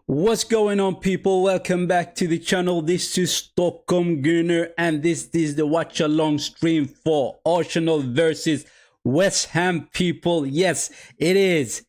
What's going on, people? Welcome back to the channel. This is Stockholm Gooner, and this is the watch along stream for Arsenal versus West Ham, people. Yes, it is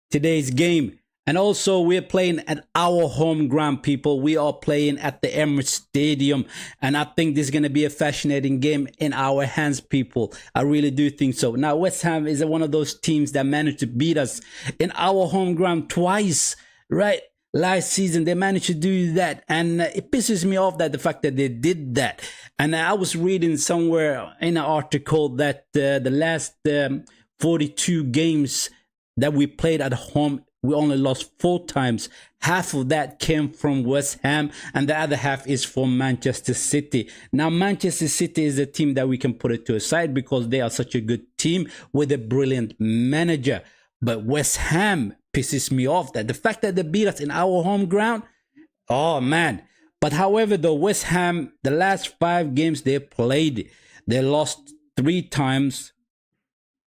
today's game. And also, we're playing at our home ground, people. We are playing at the Emirates Stadium. And I think this is going to be a fascinating game in our hands, people. I really do think so. Now, West Ham is one of those teams that managed to beat us in our home ground twice, right? Last season, they managed to do that. And it pisses me off that the fact that they did that. And I was reading somewhere in an article that the last 42 games that we played at home, we only lost 4 times. Half of that came from West Ham, and the other half is from Manchester City. Now, Manchester City is a team that we can put it to a side because they are such a good team with a brilliant manager. But West Ham pisses me off, that the fact that they beat us in our home ground, oh man. But however, though, West Ham, the last 5 games they played, they lost 3 times.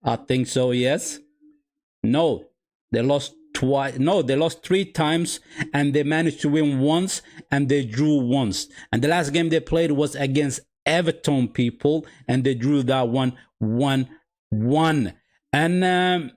I think so, yes. No, they lost twice. No, they lost 3 times, and they managed to win once, and they drew once. And the last game they played was against Everton, people, and they drew that one 1-1. And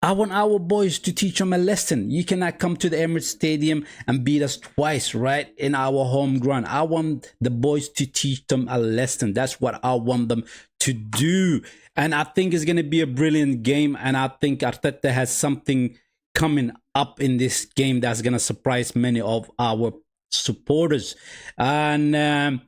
I want our boys to teach them a lesson. You cannot come to the Emirates Stadium and beat us twice, right, in our home ground. I want the boys to teach them a lesson. That's what I want them to do. And I think it's going to be a brilliant game. And I think Arteta has something coming up in this game that's going to surprise many of our supporters. And I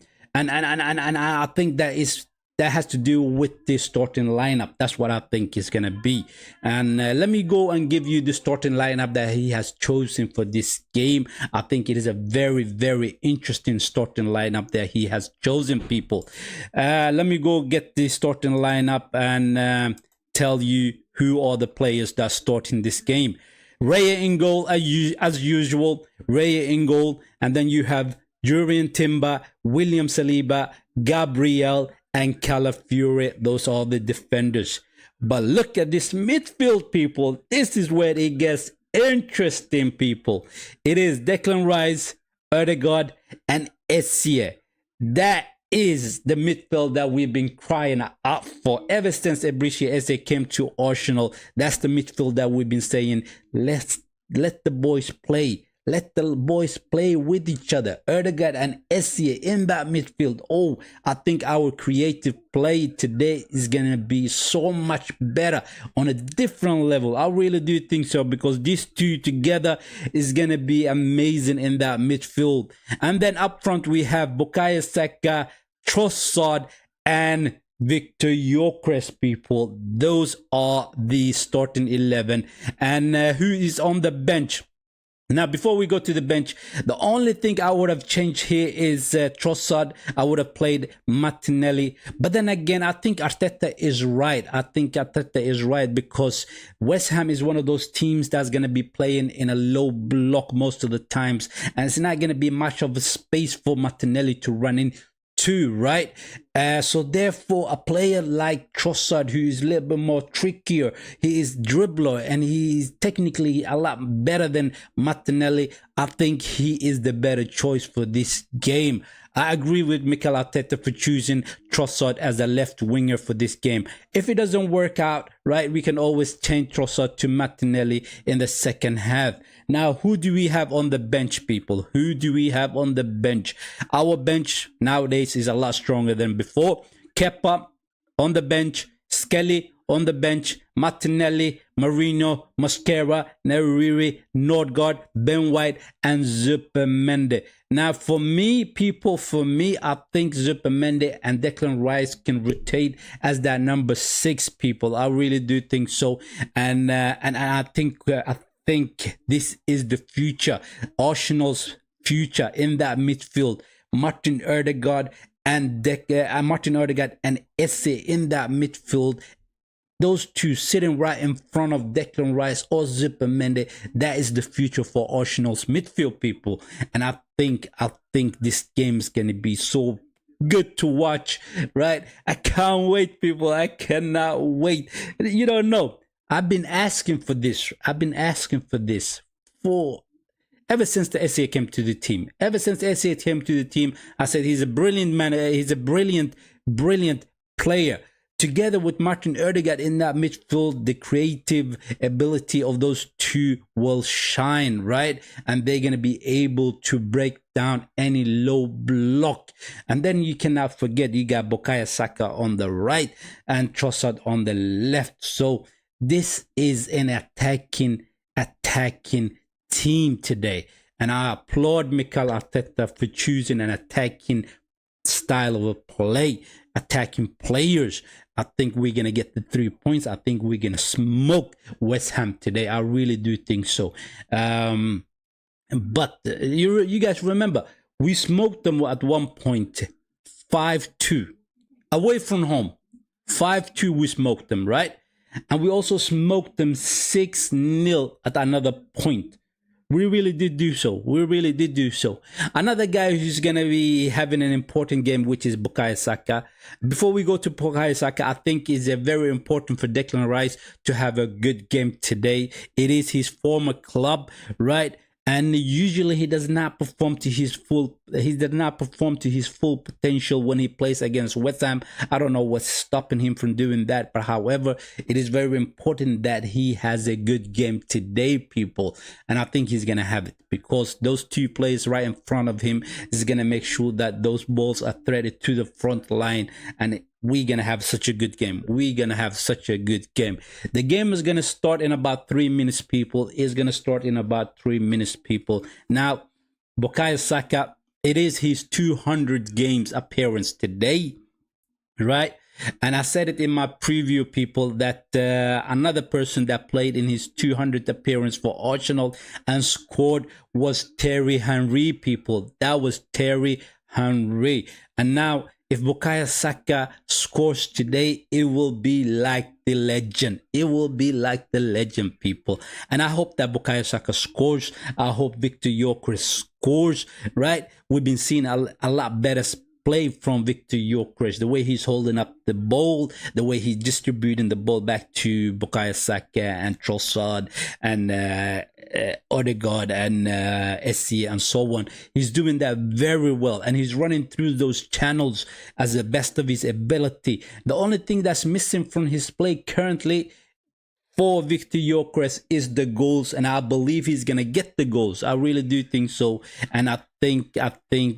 think that has to do with the starting lineup. That's what I think is going to be. And let me go and give you the starting lineup that he has chosen for this game. I think it is a very, very interesting starting lineup that he has chosen, people. Let me go get the starting lineup and tell you who are the players that start in this game. Raya in goal, as usual. Raya in goal. And then you have Jurriën Timber, William Saliba, Gabriel, and Calafiore. Those are the defenders. But look at this midfield, people. This is where it gets interesting, people. It is Declan Rice, Odegaard, and Essien. That is the midfield that we've been crying out for ever since Eberechi Eze came to Arsenal. That's the midfield that we've been saying, let the boys play. Let the boys play with each other. Odegaard and Essien in that midfield. Oh, I think our creative play today is going to be so much better on a different level. I really do think so, because these two together is going to be amazing in that midfield. And then up front, we have Bukayo Saka, Trossard, and Victor Gyökeres, people. Those are the starting 11. And who is on the bench? Now, before we go to the bench, the only thing I would have changed here is Trossard. I would have played Martinelli. But then again, I think Arteta is right. Because West Ham is one of those teams that's going to be playing in a low block most of the times. And it's not going to be much of a space for Martinelli to run in too, right? So therefore, a player like Trossard, who is a little bit more trickier, he is dribbler and he's technically a lot better than Martinelli. I think he is the better choice for this game. I agree with Mikel Arteta for choosing Trossard as a left winger for this game. If it doesn't work out, right, we can always change Trossard to Martinelli in the second half. Now, who do we have on the bench, people? Who do we have on the bench? Our bench nowadays is a lot stronger than before. Kepa on the bench, Skelly on the bench, Martinelli, Marino, Mosquera, Neriri, Nordgaard, Ben White, and Zubimendi. Now, for me, people, I think Zubimendi and Declan Rice can rotate as that number 6, people. I really do think so. And I think this is the future, Arsenal's future in that midfield. Martin Odegaard and Essien in that midfield. Those two sitting right in front of Declan Rice or Zubimendi. That is the future for Arsenal's midfield, people. And I think this game is going to be so good to watch, right? I can't wait, people. I cannot wait. You don't know. I've been asking for this. For ever since the SCA came to the team. Ever since SCA came to the team, I said he's a brilliant man. He's a brilliant player. Together with Martin Odegaard in that midfield, the creative ability of those two will shine, right? And they're going to be able to break down any low block. And then you cannot forget, you got Bukayo Saka on the right and Trossard on the left. So this is an attacking team today. And I applaud Mikel Arteta for choosing an attacking style of a play, attacking players. I think we're going to get the 3 points. I think we're going to smoke West Ham today. I really do think so. But you guys remember, we smoked them at one point 5-2 away from home. 5-2 we smoked them, right? And we also smoked them 6-0 at another point. We really did do so. We really did do so. Another guy who's going to be having an important game, which is Bukayo Saka. Before we go to Bukayo Saka, I think it's very important for Declan Rice to have a good game today. It is his former club, right? And usually he does not perform to his full potential when he plays against West Ham. I don't know what's stopping him from doing that, but however, it is very important that he has a good game today, people. And I think he's gonna have it, because those two players right in front of him is gonna make sure that those balls are threaded to the front line, and we're gonna have such a good game. We're gonna have such a good game. The game is gonna start in about 3 minutes, people. It's gonna start in about 3 minutes, people. Now, Bukayo Saka, it is his 200 games appearance today, right? And I said it in my preview, people, that another person that played in his 200th appearance for Arsenal and scored was Thierry Henry, people. That was Thierry Henry. And now, if Bukayo Saka scores today, it will be like the legend. It will be like the legend, people. And I hope that Bukayo Saka scores. I hope Victor Gyökeres scores, right? We've been seeing a lot better play from Victor Gyökeres, the way he's holding up the ball, the way he's distributing the ball back to Bukayo Saka and Trossard and Odegaard and SC and so on. He's doing that very well, and he's running through those channels as the best of his ability. The only thing that's missing from his play currently for Victor Gyökeres is the goals, and I believe he's gonna get the goals. I really do think so, and I think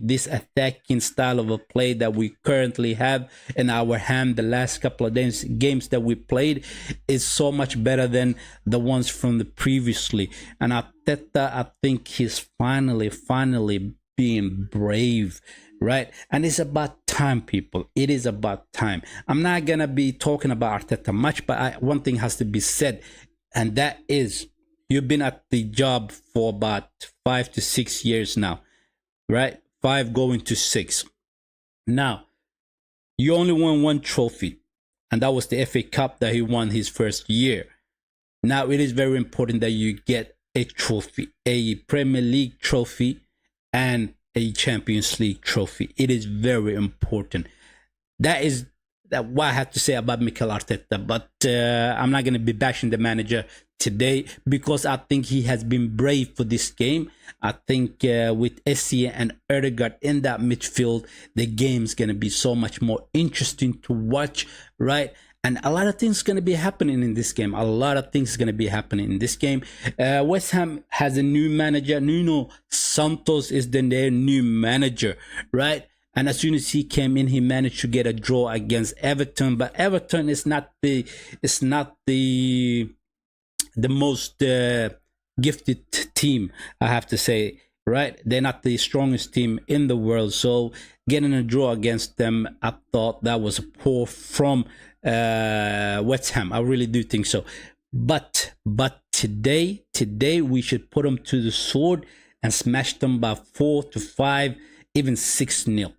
this attacking style of a play that we currently have in our hand, the last couple of games that we played, is so much better than the ones from the previously. And Arteta, I think he's finally being brave, right? And it's about time, people. It is about time. I'm not gonna be talking about Arteta much, but one thing has to be said, and that is, you've been at the job for about 5 to 6 years now, right? 5 going to 6. Now, you only won one trophy, and that was the FA Cup that he won his first year. Now, it is very important that you get a trophy, a Premier League trophy, and a Champions League trophy. It is very important. That is what I have to say about Mikel Arteta. But I'm not going to be bashing the manager today, because I think he has been brave for this game. I think with SC and Odegaard in that midfield, the game's going to be so much more interesting to watch, right? And a lot of things going to be happening in this game. A lot of things going to be happening in this game. West Ham has a new manager. Nuno Santos is their new manager, right? And as soon as he came in, he managed to get a draw against Everton. But Everton is not the most gifted team, I have to say, right? They're not the strongest team in the world. So getting a draw against them, I thought that was poor from West Ham. I really do think so. But today we should put them to the sword and smash them by 4-5, even 6-0.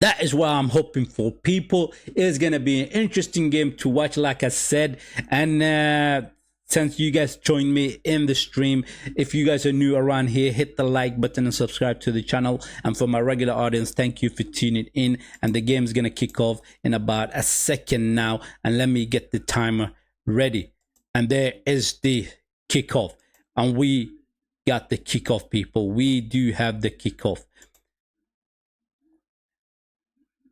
That is what I'm hoping for, people. It's gonna be an interesting game to watch, like I said. And since you guys joined me in the stream, if you guys are new around here, hit the like button and subscribe to the channel. And for my regular audience, thank you for tuning in. And the game's gonna kick off in about a second now. And let me get the timer ready. And there is the kickoff. And we got the kickoff, people. We do have the kickoff.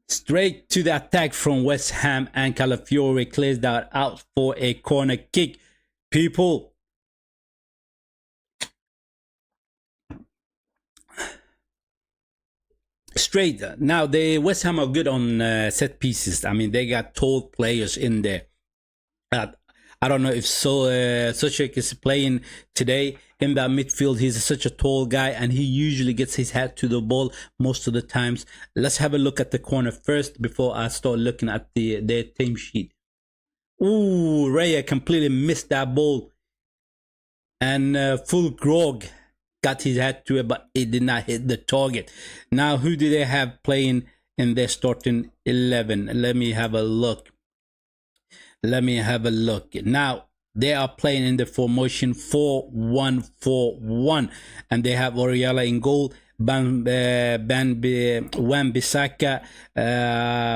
Straight to the attack from West Ham, and Calafiore clears that out for a corner kick. People, straight now, the West Ham are good on set pieces. I mean, they got tall players in there. I don't know if Suchek is playing today in that midfield. He's such a tall guy, and he usually gets his head to the ball most of the times. Let's have a look at the corner first before I start looking at their team sheet. Ooh, Raya completely missed that ball, and full grog got his head to it, but it did not hit the target. Now, who do they have playing in their starting 11? Let me have a look. Now, they are playing in the formation 4-1-4-1, and they have Oriala in goal, Wan-Bissaka,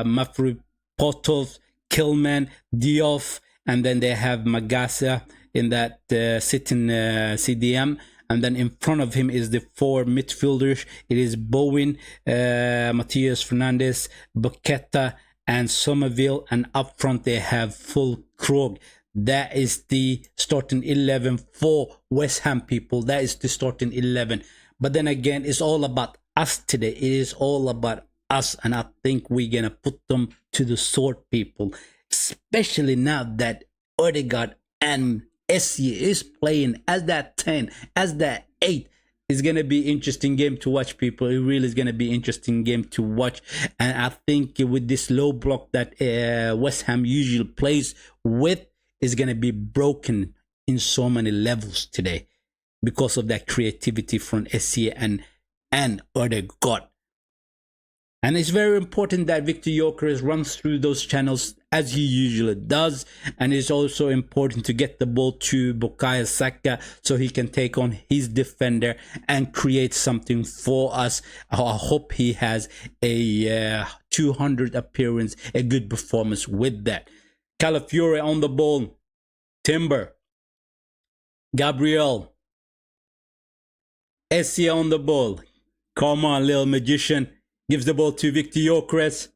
Mafripotov, Kilman, Diouf, and then they have Magasa in that sitting CDM. And then in front of him is the four midfielders. It is Bowen, Matias Fernandez, Boqueta, and Somerville. And up front they have full Krog. That is the starting 11 for West Ham, people. That is the starting 11. But then again, it's all about us today. It is all about us. And I think we're going to put them to the sword, people. Especially now that Odegaard and Essie is playing as that 10, as that 8. It's going to be interesting game to watch, people. It really is going to be interesting game to watch. And I think with this low block that West Ham usually plays with, is going to be broken in so many levels today because of that creativity from Essie and Odegaard. And it's very important that Victor Gyökeres runs through those channels as he usually does. And it's also important to get the ball to Bukayo Saka so he can take on his defender and create something for us. I hope he has a 200 appearance, a good performance with that. Calafiore on the ball. Timber. Gabriel. Essie on the ball. Come on, little magician. Gives the ball to Victor Gyökeres.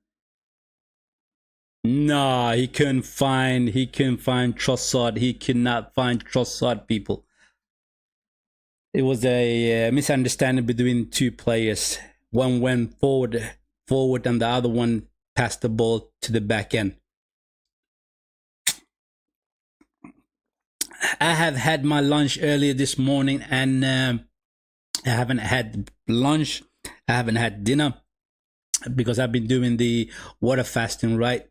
Nah, he couldn't find Trossard. He could not find Trossard, people. It was a misunderstanding between two players. One went forward, and the other one passed the ball to the back end. I have had my lunch earlier this morning, and I haven't had lunch. I haven't had dinner, because I've been doing the water fasting, right?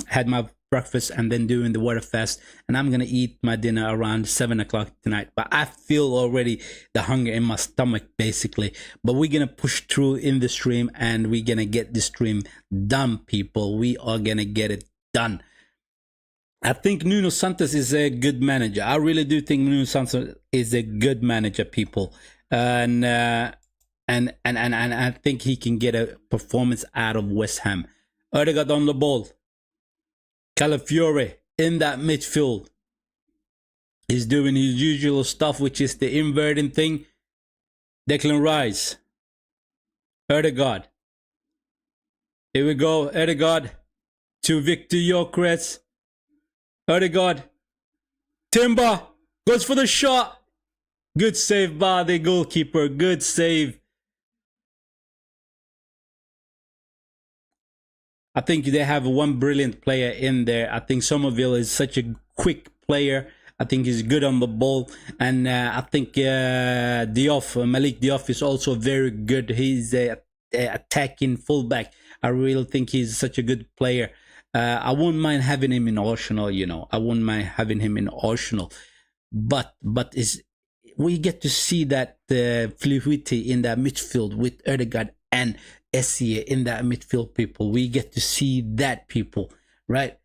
Had my breakfast and then doing the water fast, and I'm gonna eat my dinner around 7 o'clock tonight. But I feel already the hunger in my stomach, basically. But we're gonna push through in the stream, and we're gonna get the stream done, people. We are gonna get it done. I think Nuno Santos is a good manager. I really do think Nuno Santos is a good manager, people. And I think he can get a performance out of West Ham. Odegaard on the ball. Calafiore in that midfield. He's doing his usual stuff, which is the inverting thing. Declan Rice. Odegaard. Here we go. Odegaard to Victor Gyökeres. Odegaard. Timber goes for the shot. Good save by the goalkeeper. Good save. I think they have one brilliant player in there. I think Somerville is such a quick player. I think he's good on the ball. And I think Malik Diouf is also very good. He's a attacking fullback. I really think he's such a good player. I wouldn't mind having him in Arsenal, you know. I wouldn't mind having him in Arsenal. But we get to see that fluidity in that midfield with Odegaard and Essie in that midfield, people. We get to see that, people, right?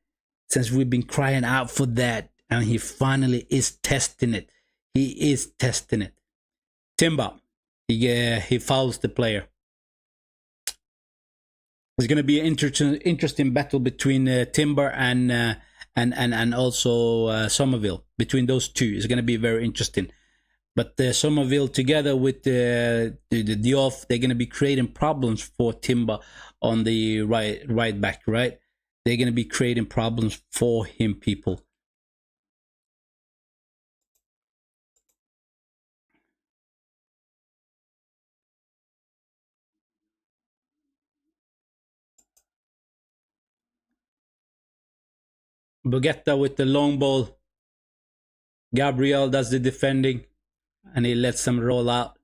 Since we've been crying out for that, and he finally is testing it. He is testing it. Timber, he fouls the player. It's going to be an interesting battle between Timber and also Somerville. Between those two, it's going to be very interesting. But Somerville together with the off, they're gonna be creating problems for Timber on the right back, right? They're gonna be creating problems for him, people. Bogetta with the long ball. Gabriel does the defending, and he lets them roll out.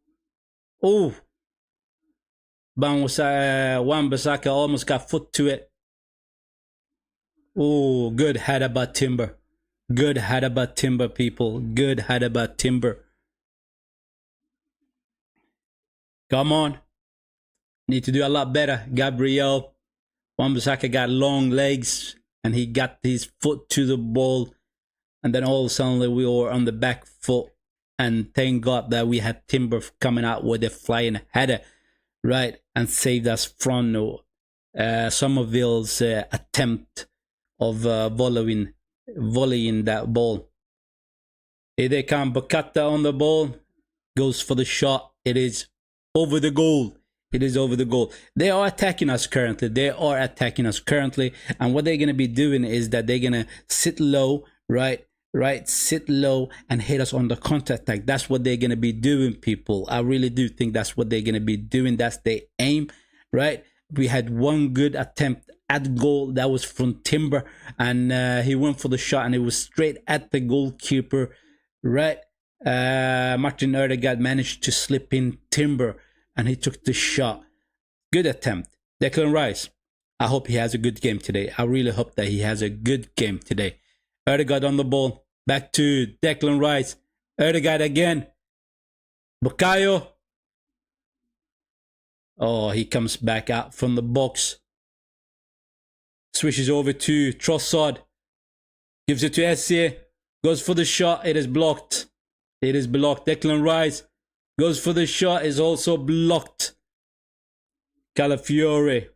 Oh, Wan-Bissaka almost got foot to it. Oh, good header by Timber. Good header by Timber, people. Good header by Timber. Come on. Need to do a lot better. Gabriel. Wan-Bissaka got long legs, and he got his foot to the ball. And then all of a sudden, we were on the back foot. And thank God that we had Timber coming out with a flying header, right? And saved us from Somerville's attempt of volleying that ball. Here they come. Bocata on the ball. Goes for the shot. It is over the goal. It is over the goal. They are attacking us currently. And what they're going to be doing is that they're going to sit low, right? Sit low and hit us on the counter attack. That's what they're going to be doing, people. I really do think that's what they're going to be doing. That's their aim, right? We had one good attempt at goal. That was from Timber. And he went for the shot and it was straight at the goalkeeper, right? Martin Odegaard managed to slip in Timber and he took the shot. Good attempt. Declan Rice, I hope he has a good game today. I really hope that he has a good game today. Odegaard on the ball. Back to Declan Rice. Odegaard again. Bukayo. Oh, he comes back out from the box. Switches over to Trossard. Gives it to Essie. Goes for the shot. It is blocked. It is blocked. Declan Rice goes for the shot. Is also blocked. Calafiore.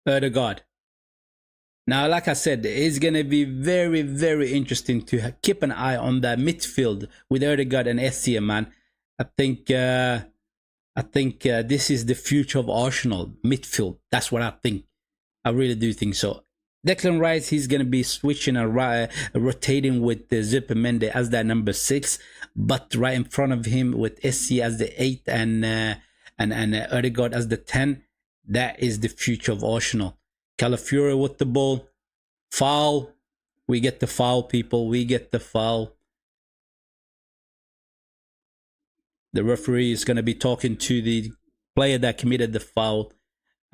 Odegaard. Now, like I said, it's going to be very, very interesting to keep an eye on that midfield with Odegaard and Essie, man. I think this is the future of Arsenal midfield. That's what I think. I really do think so. Declan Rice, he's going to be switching and rotating with Zipper Mende as that number 6, but right in front of him with Essie as the 8 and Odegaard as the 10. That is the future of Arsenal. Calafiore with the ball. Foul. We get the foul, people. We get the foul. The referee is going to be talking to the player that committed the foul.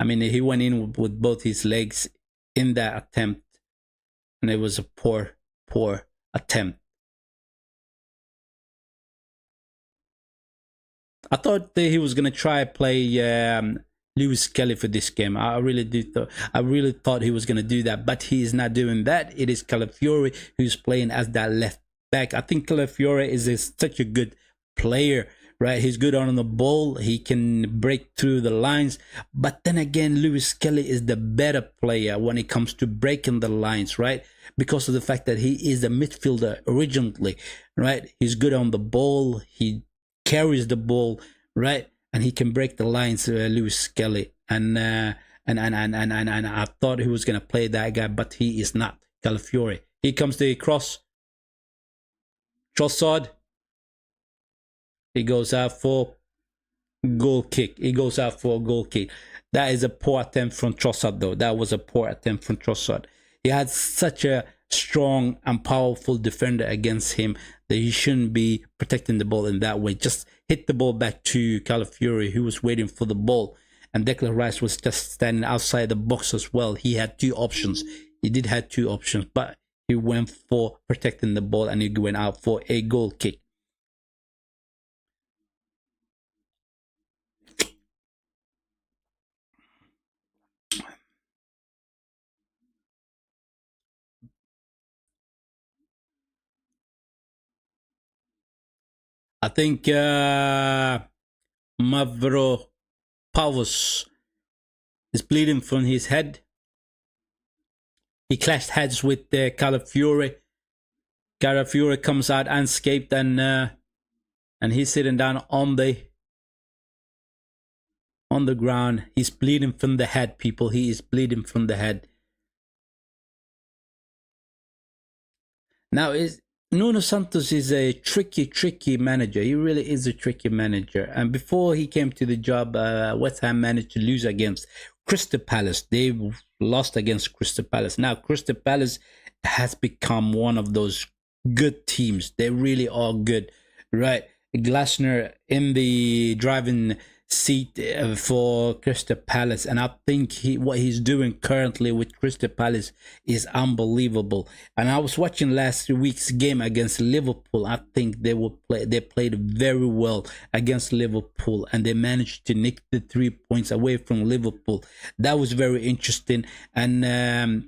I mean, he went in with both his legs in that attempt. And it was a poor attempt. I thought that he was going to try play Lewis Kelly for this game. I really thought he was going to do that, but he is not doing that. It is Calafiore who's playing as that left back. I think Calafiore is such a good player, right? He's good on the ball. He can break through the lines. But then again, Lewis Kelly is the better player when it comes to breaking the lines, right? Because of the fact that he is a midfielder originally, right? He's good on the ball. He carries the ball, right? And he can break the lines, Lewis Kelly. And I thought he was going to play that guy, but he is not. Calafiore. Here comes the cross. Trossard. He goes out for goal kick. That is a poor attempt from Trossard, though. That was a poor attempt from Trossard. He had such a strong and powerful defender against him that he shouldn't be protecting the ball in that way. Just hit the ball back to Calafiore, who was waiting for the ball. And Declan Rice was just standing outside the box as well. He had 2 options. He did have 2 options, but he went for protecting the ball and he went out for a goal kick. I think Mavro Pavos is bleeding from his head. He clashed heads with Calafiore. Calafiore comes out unscathed, and he's sitting down on the ground. He's bleeding from the head, people. He is bleeding from the head. Now, Nuno Santos is a tricky manager. He really is a tricky manager. And before he came to the job, West Ham managed to lose against Crystal Palace. They lost against Crystal Palace. Now, Crystal Palace has become one of those good teams. They really are good, right? Glasner in the driving seat for Crystal Palace, and I think what he's doing currently with Crystal Palace is unbelievable. And I was watching last week's game against Liverpool. I think they played very well against Liverpool, and they managed to nick the 3 points away from Liverpool. That was very interesting, and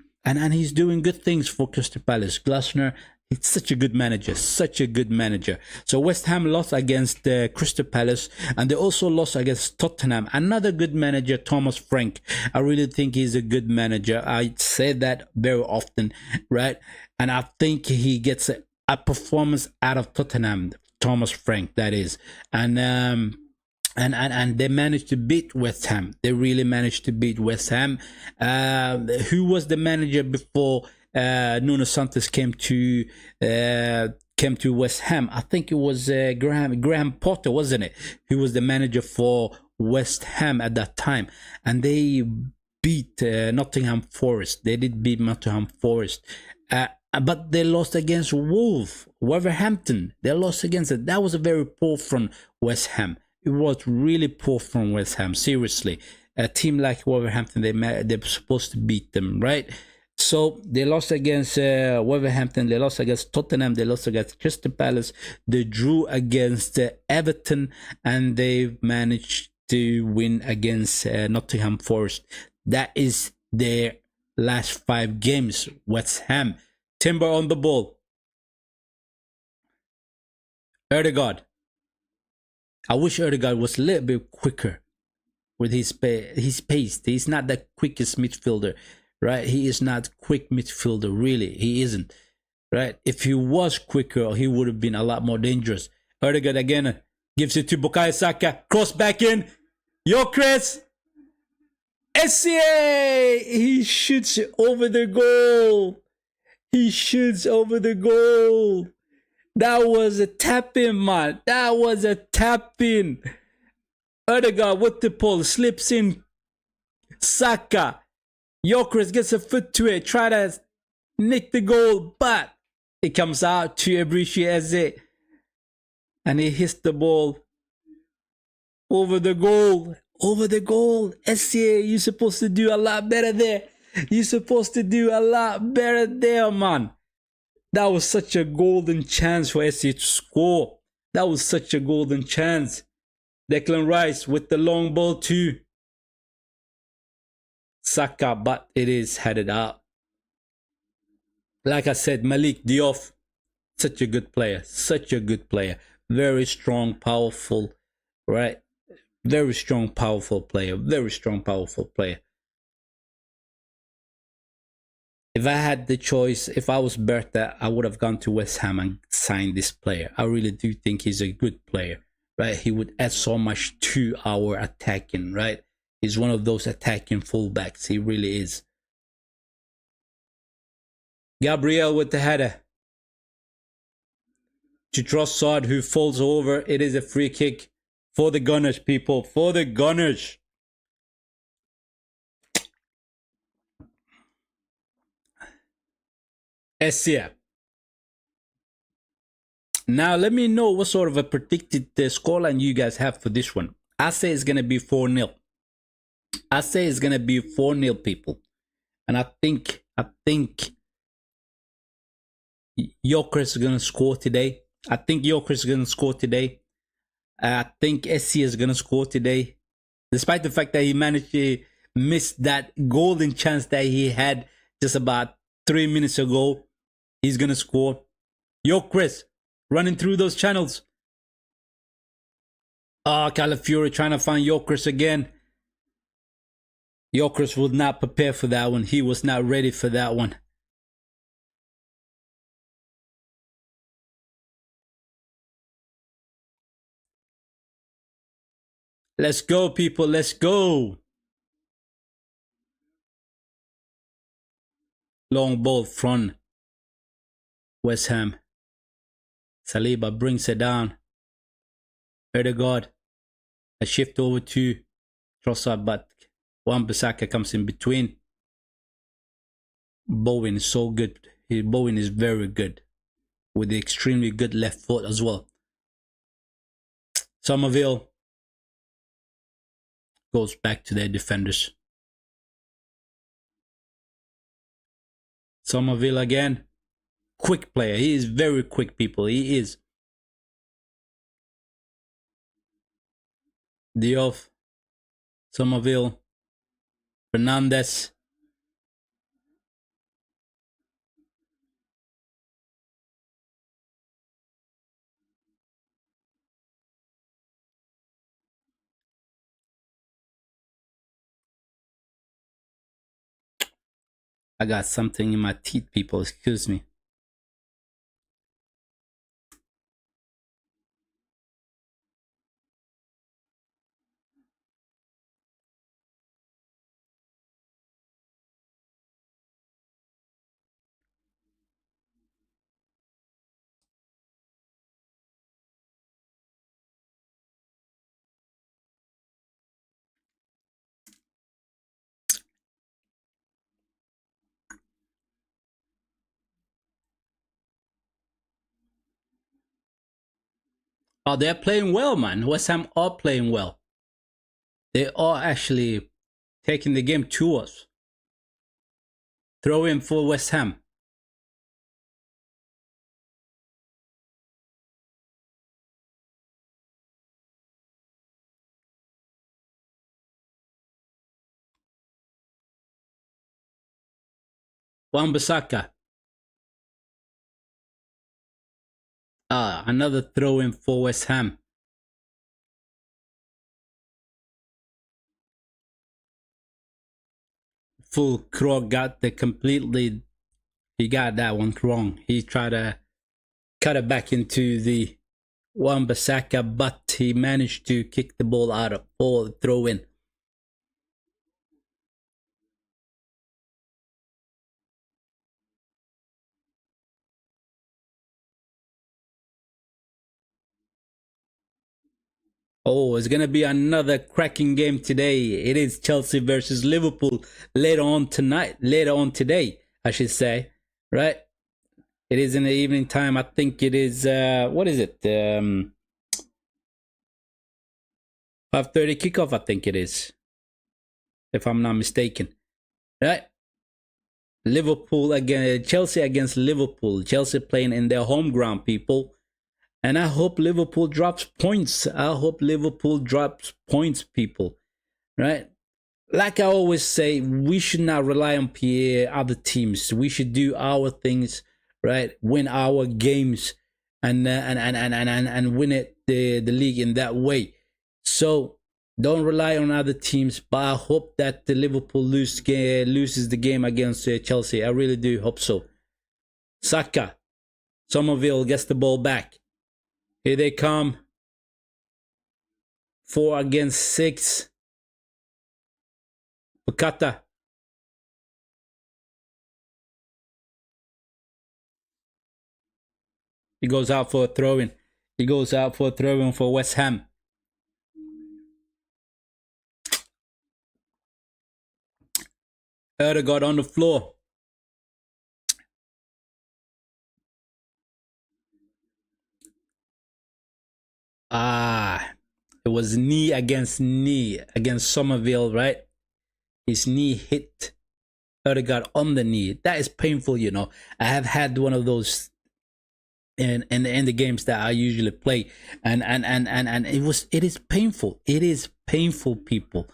he's doing good things for Crystal Palace. Glasner, he's such a good manager, such a good manager. So West Ham lost against Crystal Palace, and they also lost against Tottenham. Another good manager, Thomas Frank. I really think he's a good manager. I say that very often, right? And I think he gets a performance out of Tottenham, Thomas Frank, that is. And they managed to beat West Ham. They really managed to beat West Ham. Who was the manager before Nuno Santos came to West Ham? I think it was Graham Potter, wasn't it? Who was the manager for West Ham at that time, and they beat Nottingham Forest. They did beat Nottingham Forest, but they lost against Wolverhampton. They lost against it. That was a very poor from West Ham. It was really poor from West Ham. Seriously, a team like Wolverhampton, they're supposed to beat them, right? So they lost against Wolverhampton, they lost against Tottenham, they lost against Crystal Palace, they drew against Everton, and they managed to win against Nottingham Forest. That is their last 5 games. West Ham. Timber on the ball. Ødegaard. I wish Ødegaard was a little bit quicker with his pace. He's not the quickest midfielder. Right, he is not quick midfielder, really. He isn't. Right, if he was quicker, he would have been a lot more dangerous. Ødegaard again gives it to Bukayo Saka. Cross back in. Gyökeres. SCA. He shoots over the goal. He shoots over the goal. That was a tap in, man. That was a tap in. Ødegaard with the ball slips in. Saka. Gyökeres gets a foot to it, try to nick the goal, but it comes out to Eberechi Eze, and he hits the ball over the goal. Over the goal. SCA, you're supposed to do a lot better there. You're supposed to do a lot better there, man. That was such a golden chance for SCA to score. That was such a golden chance. Declan Rice with the long ball too. Saka, but it is headed out. Like I said, Malik Diop, such a good player. Such a good player. Very strong, powerful, right? Very strong, powerful player. Very strong, powerful player. If I had the choice, if I was Bertha, I would have gone to West Ham and signed this player. I really do think he's a good player, right? He would add so much to our attacking, right? He's one of those attacking fullbacks. He really is. Gabriel with the header. To Trossard, who falls over. It is a free kick for the Gunners, people. For the Gunners. SCA. Now, let me know what sort of a predicted scoreline you guys have for this one. I say it's going to be 4-0. I say it's gonna be 4-0, people, and I think Gyökeres is gonna score today. I think Gyökeres is gonna score today. I think SC is gonna score today, despite the fact that he managed to miss that golden chance that he had just about 3 minutes ago. He's gonna score. Gyökeres running through those channels. Oh, Calafiore trying to find Gyökeres again. Gyökeres would not prepare for that one. He was not ready for that one. Let's go, people. Let's go. Long ball from West Ham. Saliba brings it down. Ødegaard. A shift over to Trossard, but Wan-Bissaka comes in between. Bowen is so good. Bowen is very good with the extremely good left foot as well. Somerville goes back to their defenders. Somerville again. Quick player. He is very quick, people. He is. Diouf. Somerville. Fernandez. I got something in my teeth, people. Excuse me. Oh, they're playing well, man. West Ham are playing well. They are actually taking the game to us. Throw in for West Ham. Wan-Bissaka. Another throw in for West Ham. Full Krog got the completely. He got that one wrong. He tried to cut it back into the Wan-Bissaka, but he managed to kick the ball out of all throw in. Oh, it's gonna be another cracking game today. It is Chelsea versus Liverpool later on tonight. Later on today, I should say. Right? It is in the evening time. I think it is. What is it? 5:30 kickoff. I think it is, if I'm not mistaken. Right? Liverpool against Chelsea against Liverpool. Chelsea playing in their home ground, people. And I hope Liverpool drops points. I hope Liverpool drops points, people. Right? Like I always say, we should not rely on other teams. We should do our things, right? Win our games and win it the league in that way. So don't rely on other teams. But I hope that the Liverpool loses the game against Chelsea. I really do hope so. Saka, Somerville gets the ball back. Here they come. 4 against 6. Bukata. He goes out for a throw-in. He goes out for a throw-in for West Ham. Ødegaard on the floor. It was knee against Somerville, right? His knee hit Ødegaard on the knee. That is painful, you know. I have had one of those in the games that I usually play, and it is painful. It is painful, people,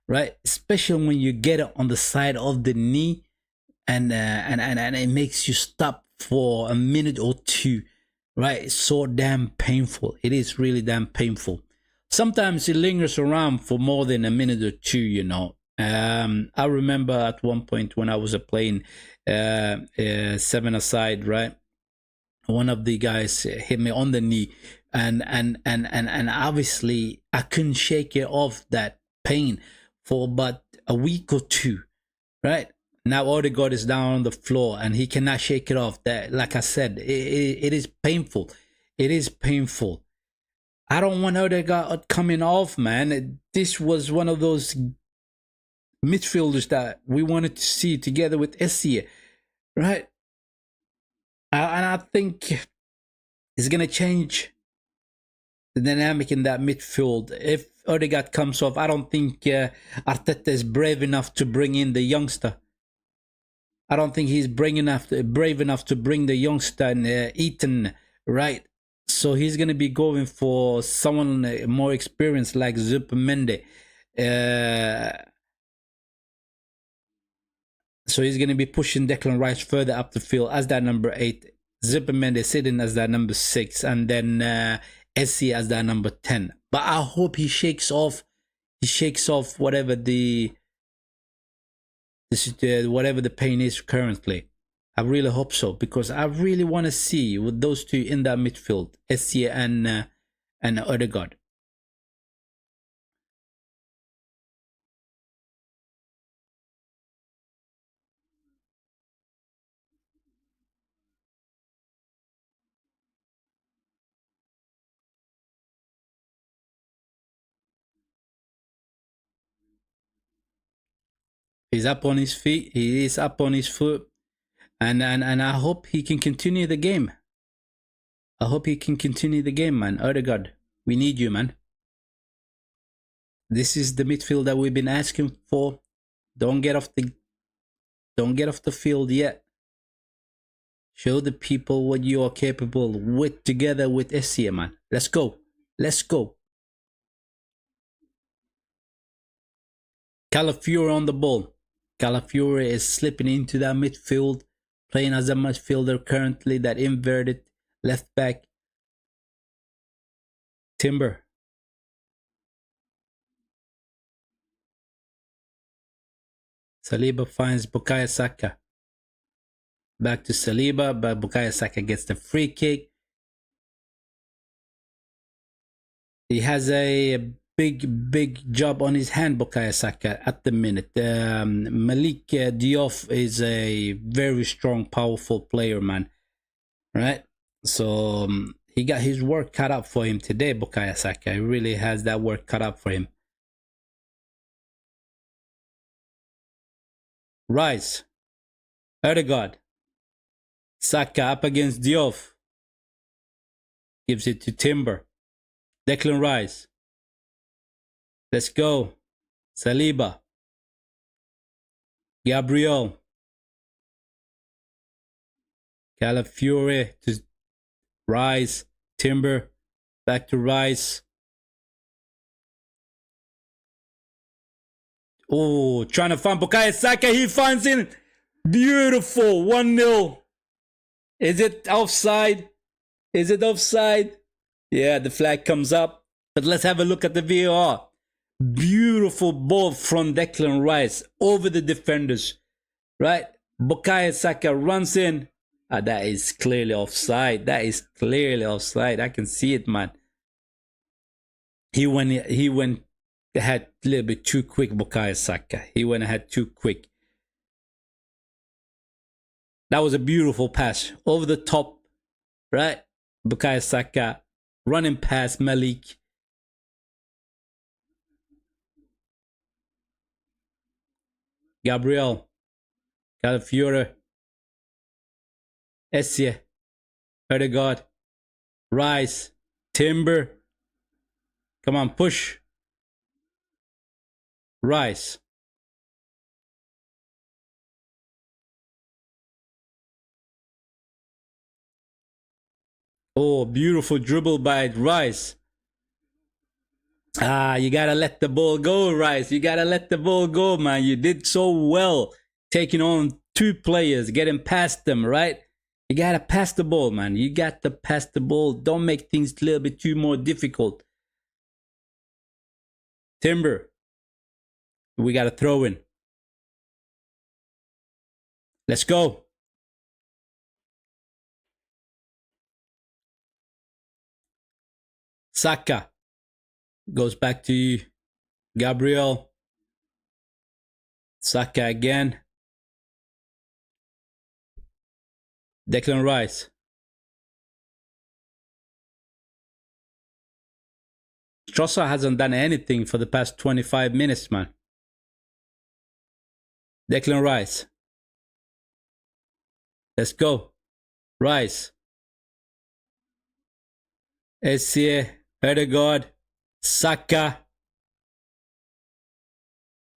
right? Especially when you get it on the side of the knee, and it makes you stop for a minute or two, right? It's so damn painful. It is really damn painful. Sometimes it lingers around for more than a minute or two, you know. I remember at one point when I was playing 7-a-side, right? One of the guys hit me on the knee and obviously I couldn't shake it off, that pain, for about a week or two, right? Now Odegaard is down on the floor and he cannot shake it off. That, like I said, it is painful. It is painful. I don't want Odegaard coming off, man. This was one of those midfielders that we wanted to see together with Essie, right? And I think it's gonna change the dynamic in that midfield. If Odegaard comes off, I don't think Arteta is brave enough to bring in the youngster. I don't think he's brave enough to bring the youngster and Eaton, right? So he's gonna be going for someone more experienced like Zubimendi. So he's gonna be pushing Declan Rice further up the field as that number 8. Zubimendi sitting as that number 6, and then Essie as that number 10. But I hope he shakes off whatever the whatever the pain is currently. I really hope so, because I really want to see with those two in that midfield, Essie and Odegaard. He's up on his feet. He is up on his foot, and I hope he can continue the game. I hope he can continue the game, man. Odegaard, we need you, man. This is the midfield that we've been asking for. Don't get off the field yet. Show the people what you are capable with together with Essie, man. Let's go. Let's go. Calafiore on the ball. Calafiore is slipping into that midfield, playing as a midfielder currently, that inverted left back. Timber. Saliba finds Bukayo Saka. Back to Saliba, but Bukayo Saka gets the free kick. He has a big job on his hand, Bukayo Saka, at the minute. Malik Diop is a very strong, powerful player, man. Right? So he got his work cut out for him today, Bukayo Saka. He really has that work cut out for him. Rice. Odegaard. Saka up against Diop. Gives it to Timber. Declan Rice. Let's go. Saliba. Gabriel. Calafiore to Rice. Timber. Back to Rice. Oh, trying to find Bukayo Saka. He finds it. Beautiful. 1-0. Is it offside? Is it offside? Yeah, the flag comes up. But let's have a look at the VAR. Beautiful ball from Declan Rice over the defenders. Right? Bukayo Saka runs in. That is clearly offside. That is clearly offside. I can see it, man. He went ahead a little bit too quick, Bukayo Saka. He went ahead too quick. That was a beautiful pass over the top, right? Bukayo Saka running past Malik. Gabriel. Calafiore. Essie. Odegaard. Rice. Timber. Come on, push. Rice. Oh, beautiful dribble by Rice. You gotta let the ball go, Rice. You gotta let the ball go, man. You did so well taking on 2 players, getting past them, right? You gotta pass the ball, man. You got to pass the ball. Don't make things a little bit too more difficult. Timber. We gotta throw in. Let's go. Saka goes back to Gabriel. Saka again. Declan Rice. Trossard hasn't done anything for the past 25 minutes, man. Declan Rice. Let's go. Rice. Essie. Ødegaard. Saka.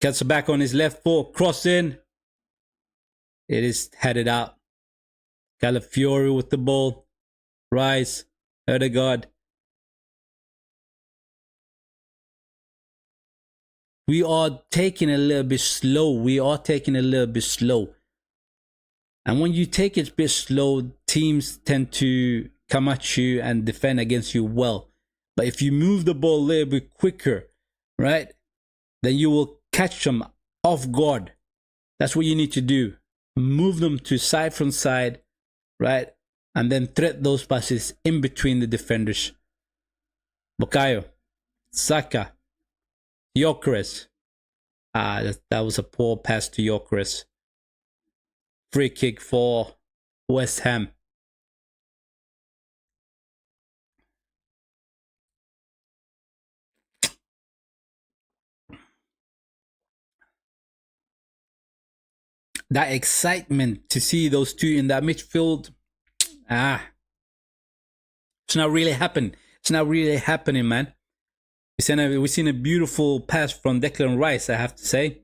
Gets back on his left foot. Cross in. It is headed out. Calafiori with the ball. Rice. Ødegaard. We are taking a little bit slow. And when you take it a bit slow, teams tend to come at you and defend against you well. But if you move the ball a little bit quicker, right, then you will catch them off guard. That's what you need to do. Move them to side from side, right, and then thread those passes in between the defenders. Bukayo, Saka, Gyökeres. That was a poor pass to Gyökeres. Free kick for West Ham. That excitement to see those two in that midfield. It's not really happening. It's not really happening, man. We've seen a beautiful pass from Declan Rice, I have to say.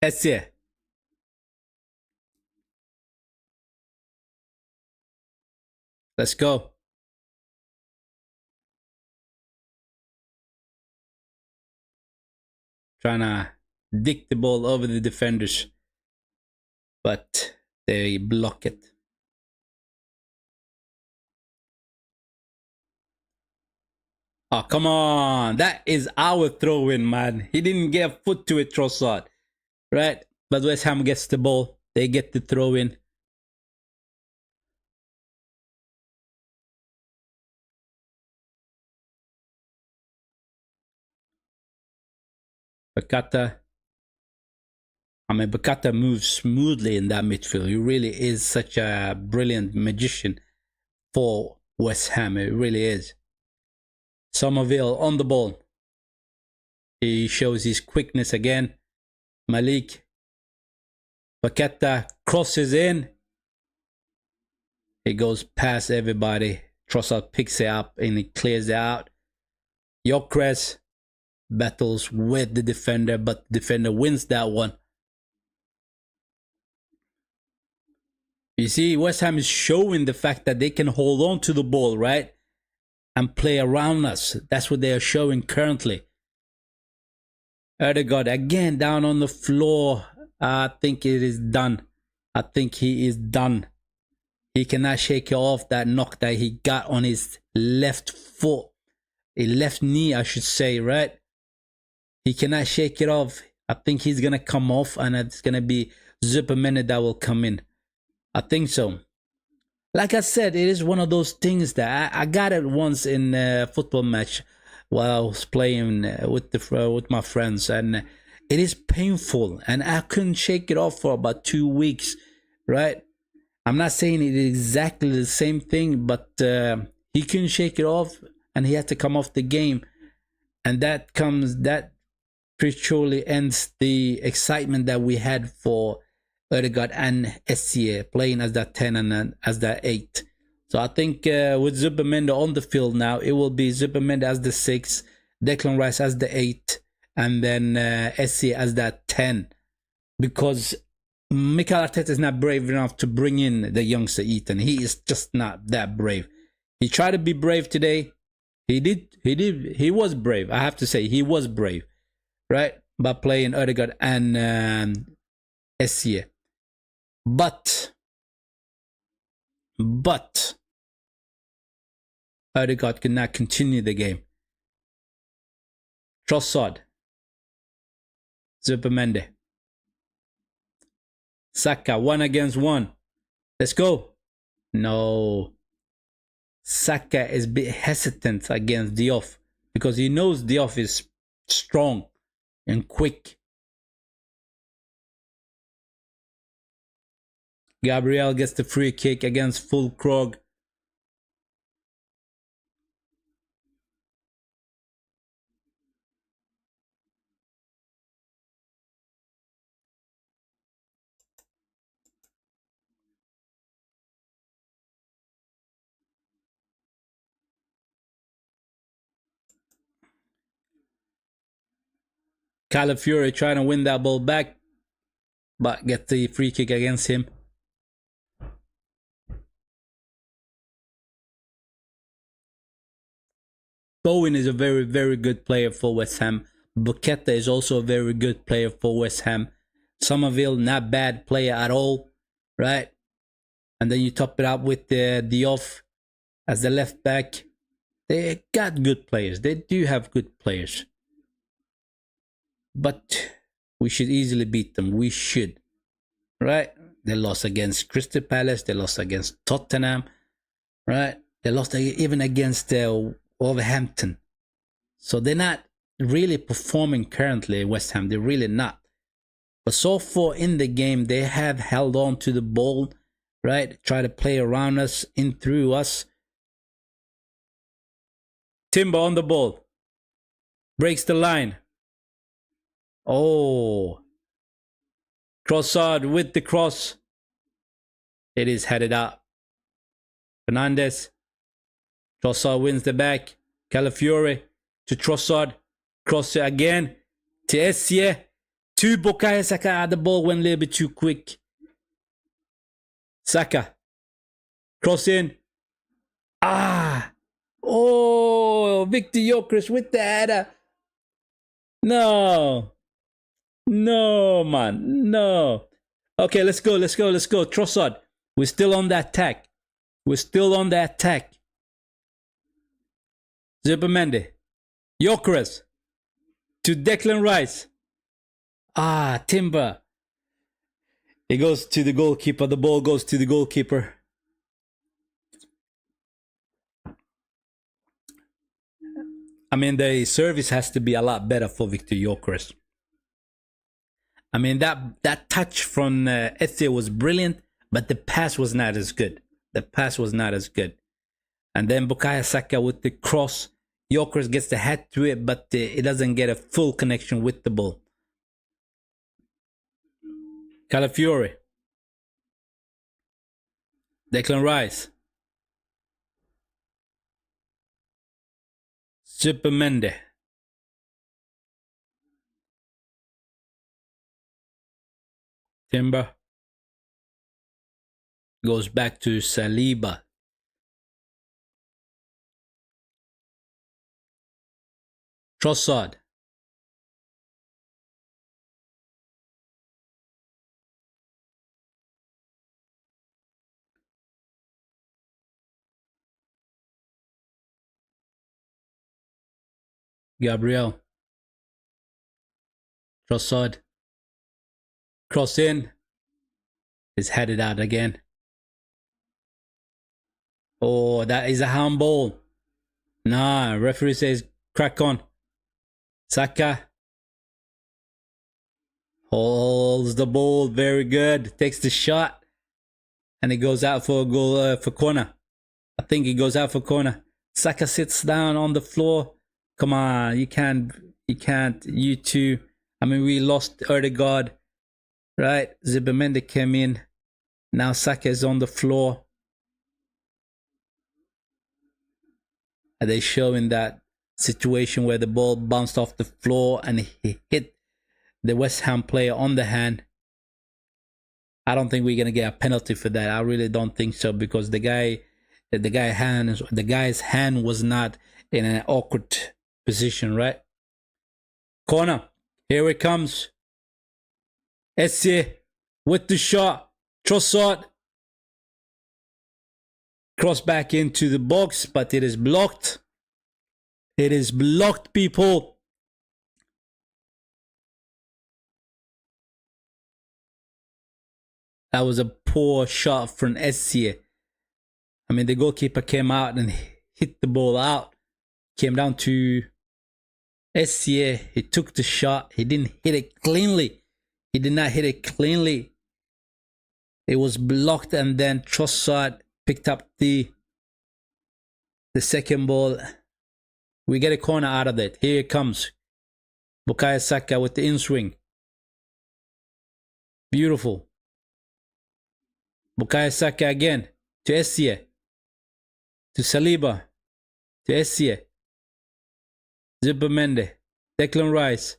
Essie. Let's go. Trying to dig the ball over the defenders, but they block it. Oh, come on. That is our throw-in, man. He didn't get a foot to it, Trossard. Right? But West Ham gets the ball. They get the throw-in. Bakata. Bakata moves smoothly in that midfield. He really is such a brilliant magician for West Ham. It really is. Somerville on the ball. He shows his quickness again. Malik. Bakata crosses in. He goes past everybody. Trossard picks it up and he clears it out. Gyökeres battles with the defender, but the defender wins that one. You see, West Ham is showing the fact that they can hold on to the ball, right? And play around us. That's what they are showing currently. Ødegaard again down on the floor. I think it is done. I think he is done. He cannot shake off that knock that he got on his left foot. A left knee, I should say, right? He cannot shake it off. I think he's going to come off and it's going to be Zupermane that will come in. I think so. Like I said, it is one of those things that I got it once in a football match while I was playing with my friends, and it is painful, and I couldn't shake it off for about 2 weeks, right? I'm not saying it is exactly the same thing, but he couldn't shake it off, and he had to come off the game, and that prematurely ends the excitement that we had for Ødegaard and Essie playing as that 10 and as that 8. So I think with Zupermane on the field now, it will be Zupermane as the 6, Declan Rice as the 8, and then Essie as that 10. Because Mikel Arteta is not brave enough to bring in the youngster Ethan. He is just not that brave. He tried to be brave today. He was brave. I have to say, he was brave, right? By playing Ødegaard and Essie. But Ødegaard could not continue the game. Trossard. Zupermane. Saka, 1 against 1. Let's go. No. Saka is a bit hesitant against Diop because he knows Diop is strong and quick. Gabriel gets the free kick against Fulkrog. Calafiore trying to win that ball back, but get the free kick against him. Bowen is a very, very good player for West Ham. Bucheta is also a very good player for West Ham. Somerville, not bad player at all, right? And then you top it up with the Diop as the left back. They got good players. They do have good players. But we should easily beat them. We should, right? They lost against Crystal Palace. They lost against Tottenham, right? They lost even against Wolverhampton. So they're not really performing currently, West Ham. They're really not. But so far in the game, they have held on to the ball, right? Try to play around us, in through us. Timber on the ball. Breaks the line. Oh. Trossard with the cross. It is headed out. Fernandez. Trossard wins the back. Calafiore to Trossard. Cross it again to Essie. To Bukayo Saka. The ball went a little bit too quick. Saka. Cross in. Ah. Oh, Victor Gyökeres with the header. No. No, man. No. Okay, let's go. Trossard. We're still on the attack. Zubimendi. Gyökeres. To Declan Rice. Ah, Timber. It goes to the goalkeeper. The ball goes to the goalkeeper. I mean, the service has to be a lot better for Victor Gyökeres. I mean, that touch from Eze was brilliant, but the pass was not as good. And then Bukayo Saka with the cross. Gyökeres gets the head to it, but it doesn't get a full connection with the ball. Calafiore. Declan Rice. Zubimendi. Timber. Goes back to Saliba. Trossard. Gabriel. Trossard. Cross in. Is headed out again. Oh, that is a handball. Nah, referee says crack on. Saka. Holds the ball. Very good. Takes the shot. And it goes out for a goal, for corner. I think it goes out for corner. Saka sits down on the floor. Come on, you can't. You two. I mean, we lost Erdegaard, right? Zubimendi came in. Now Saka is on the floor. And they showing that situation where the ball bounced off the floor and he hit the West Ham player on the hand. I don't think we're gonna get a penalty for that. I really don't think so, because the guy's hand was not in an awkward position, right? Corner. Here it comes. Esse with the shot. Trossard. Cross back into the box, but it is blocked. It is blocked, people. That was a poor shot from Esse. I mean, the goalkeeper came out and hit the ball out. Came down to SCA. He took the shot. He didn't hit it cleanly. He did not hit it cleanly. It was blocked, and then Trossard picked up the second ball. We get a corner out of it. Here it comes. Bukayo Saka with the in-swing. Beautiful. Bukayo Saka again to Essie. To Saliba. To Essie. Zubimendi. Declan Rice.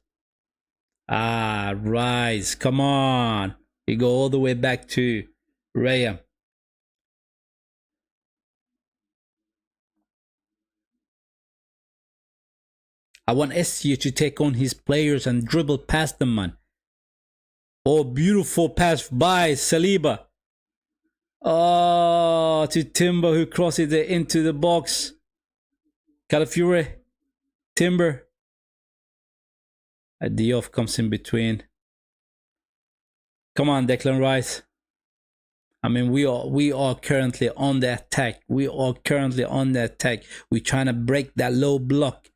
Rice. Come on. We go all the way back to Raya. I want SU to take on his players and dribble past them, man. Oh, beautiful pass by Saliba. Oh, to Timber, who crosses it into the box. Calafiore. Timber. Diouf comes in between. Come on, Declan Rice. I mean, we are currently on the attack. We are currently on the attack. We're trying to break that low block.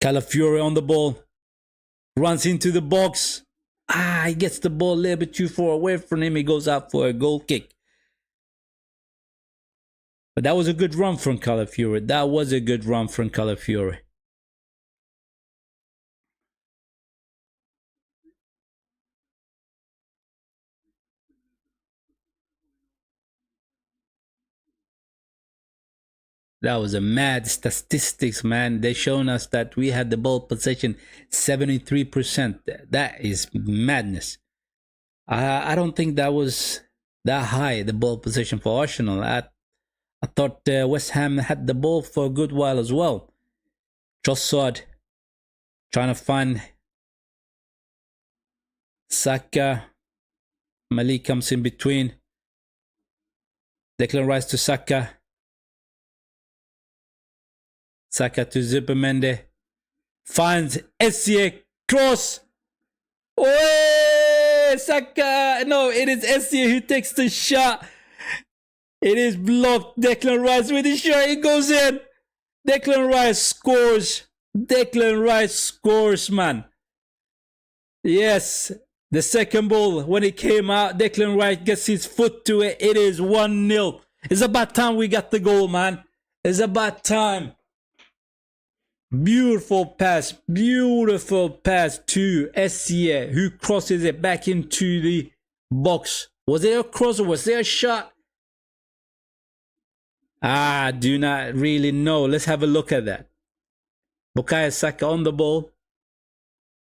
Calafiore on the ball. Runs into the box. He gets the ball a little bit too far away from him. He goes out for a goal kick. But that was a good run from Calafiore. That was a good run from Calafiore. That was a mad statistics, man. They shown us that we had the ball possession 73%. That is madness. I don't think that was that high, the ball possession for Arsenal. I thought West Ham had the ball for a good while as well. Trossard trying to find Saka. Malik comes in between. Declan Rice to Saka. Saka to Zubimendi. Finds SCA. Cross. Oh, Saka. No, it is SCA who takes the shot. It is blocked. Declan Rice with the shot. It goes in. Declan Rice scores. Declan Rice scores, man. Yes. The second ball, when it came out, Declan Rice gets his foot to it. It is 1-0. It's about time we got the goal, man. It's about time. Beautiful pass to SCA, who crosses it back into the box. Was there a cross or was there a shot? Do not really know. Let's have a look at that. Bukayo Saka on the ball.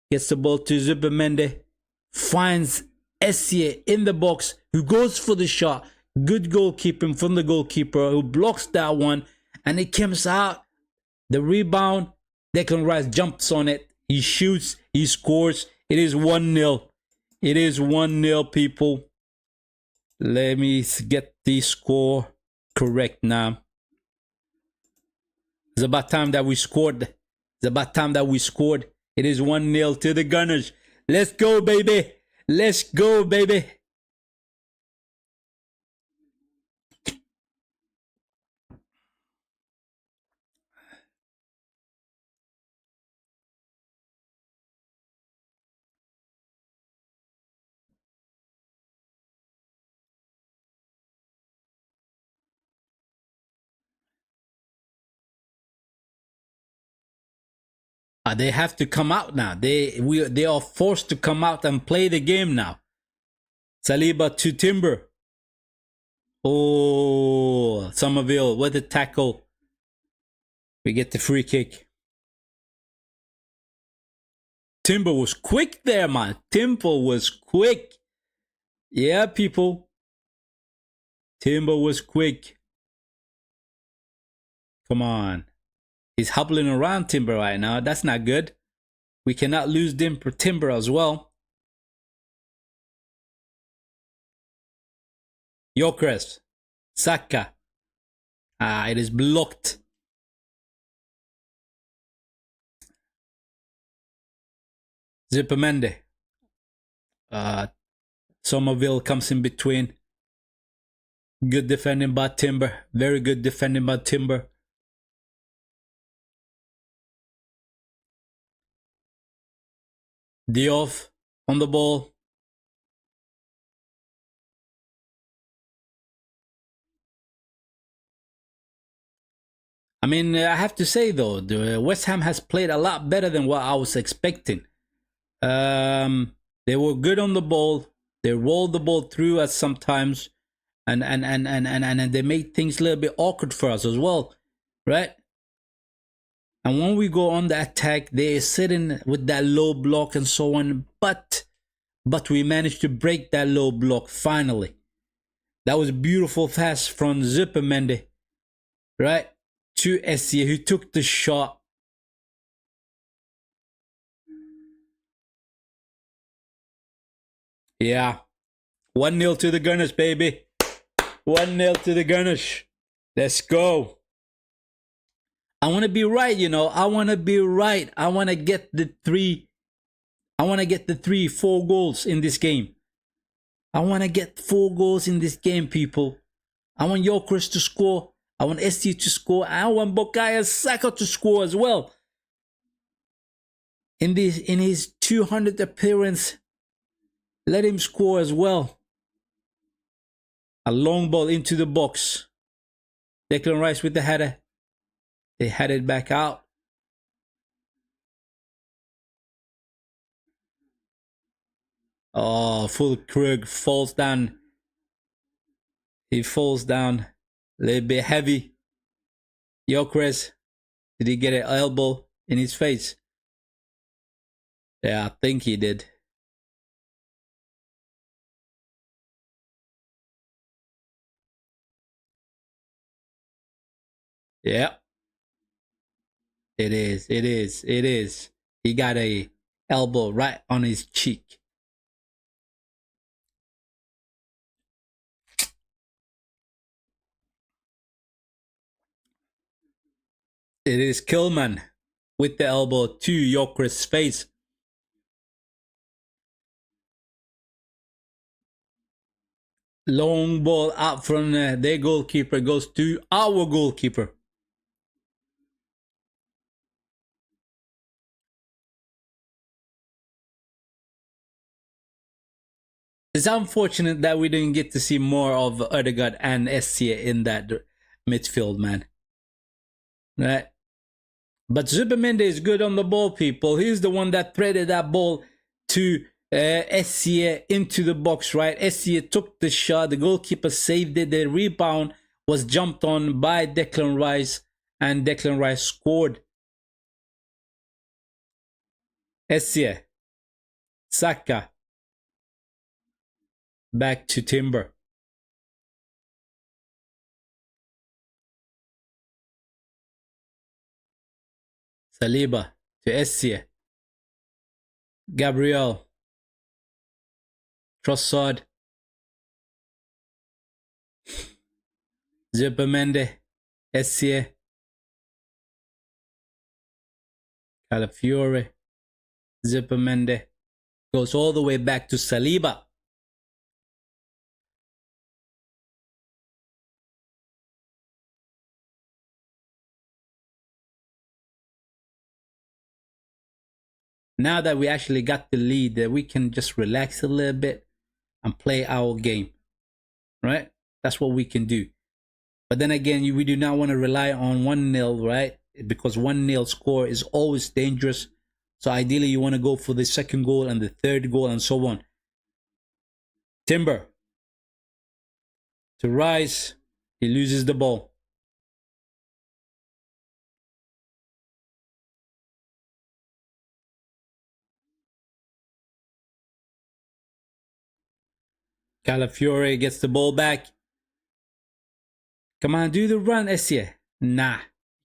Gets the ball to Zubimendi. Finds SCA in the box, who goes for the shot. Good goalkeeping from the goalkeeper, who blocks that one. And it comes out. The rebound. Declan Rice jumps on it. He shoots. He scores. It is 1-0. It is 1-0, people. Let me get the score correct now. It's about time that we scored. It's about time that we scored. It is 1-0 to the Gunners. Let's go, baby. Let's go, baby. They have to come out now. They are forced to come out and play the game now. Saliba to Timber. Oh, Somerville with the tackle. We get the free kick. Timber was quick there, man. Timber was quick. Yeah, people. Timber was quick. Come on. He's hobbling around Timber right now. That's not good. We cannot lose Timber as well. Gyökeres. Saka. It is blocked. Zubimendi. Somerville comes in between. Good defending by Timber. Very good defending by Timber. Diouf on the ball. I mean, I have to say though, the West Ham has played a lot better than what I was expecting. They were good on the ball. They rolled the ball through us sometimes, and they made things a little bit awkward for us as well, right? And when we go on the attack, they're sitting with that low block and so on. But we managed to break that low block finally. That was beautiful pass from Zupermende, right? To Essie, who took the shot. Yeah. 1-0 to the Gunners, baby. 1-0 to the Gunners. Let's go. I want to be right, you know. I want to be right. I want to get the 4 goals in this game. I want to get 4 goals in this game, people. I want Gyökeres to score. I want ST to score. I want Bukayo Saka to score as well. In his 200th appearance, let him score as well. A long ball into the box. Declan Rice with the header. They headed back out. Oh, Fulkrug falls down. He falls down a little bit heavy. Gyökeres, did he get an elbow in his face? Yeah, I think he did. Yeah. It is. He got a elbow right on his cheek. It is Kilman with the elbow to Gyökeres' face. Long ball out from their goalkeeper goes to our goalkeeper. It's unfortunate that we didn't get to see more of Ødegaard and Essie in that midfield, man. Right? But Zupermende is good on the ball, people. He's the one that threaded that ball to Essie into the box, right? Essie took the shot. The goalkeeper saved it. The rebound was jumped on by Declan Rice, and Declan Rice scored. Essie. Saka. Back to Timber. Saliba to Essie. Gabriel. Trossard. Zupermende. Essie. Calafiore. Zupermende. Goes all the way back to Saliba. Now that we actually got the lead, we can just relax a little bit and play our game, right? That's what we can do. But then again, we do not want to rely on 1-0, right? Because 1-0 score is always dangerous. So ideally, you want to go for the second goal and the third goal and so on. Timber to Rice. He loses the ball. Calafiore gets the ball back. Come on, do the run, Essie. Nah.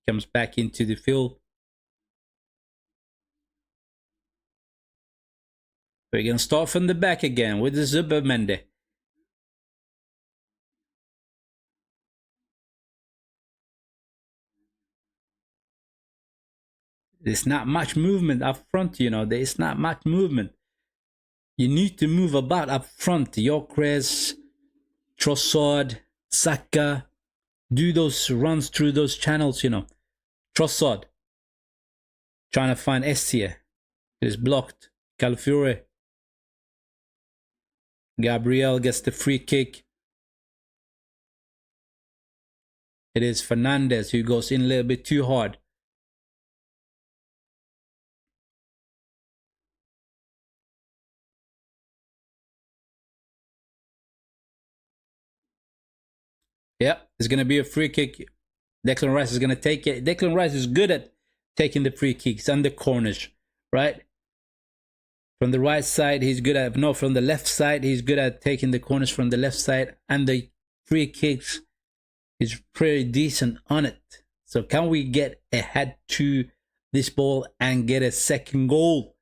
Comes back into the field. We're going to start from the back again with the Zupermende. There's not much movement up front, you know. There's not much movement. You need to move about up front. Gyökeres, Trossard, Saka, do those runs through those channels, you know. Trossard, trying to find Estia. It is blocked. Calafiore. Gabriel gets the free kick. It is Fernandez who goes in a little bit too hard. Yeah, it's going to be a free kick. Declan Rice is going to take it. Declan Rice is good at taking the free kicks and the corners, right? From the right side, he's good at, no, from the left side, he's good at taking the corners from the left side, and the free kicks is pretty decent on it. So can we get ahead to this ball and get a second goal?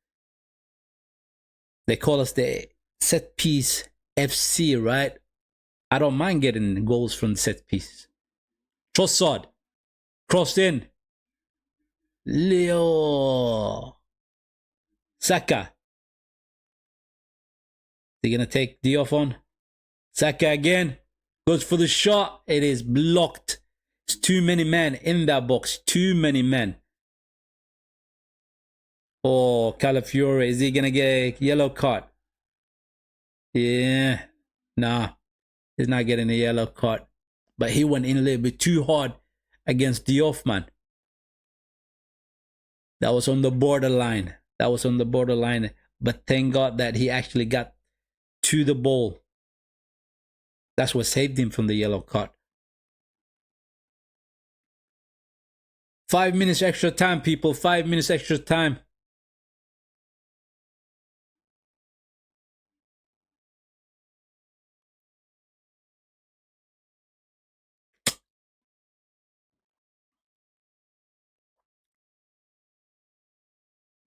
They call us the set piece FC, right? I don't mind getting goals from the set pieces. Trossard, crossed in. Leo. Saka. They're going to take Diouf on. Saka again. Goes for the shot. It is blocked. It's too many men in that box. Too many men. Oh, Calafiore. Is he going to get a yellow card? Yeah. Nah. He's not getting a yellow card. But he went in a little bit too hard against Diouf, man. That was on the borderline. That was on the borderline. But thank God that he actually got to the ball. That's what saved him from the yellow card. 5 minutes extra time, people. 5 minutes extra time.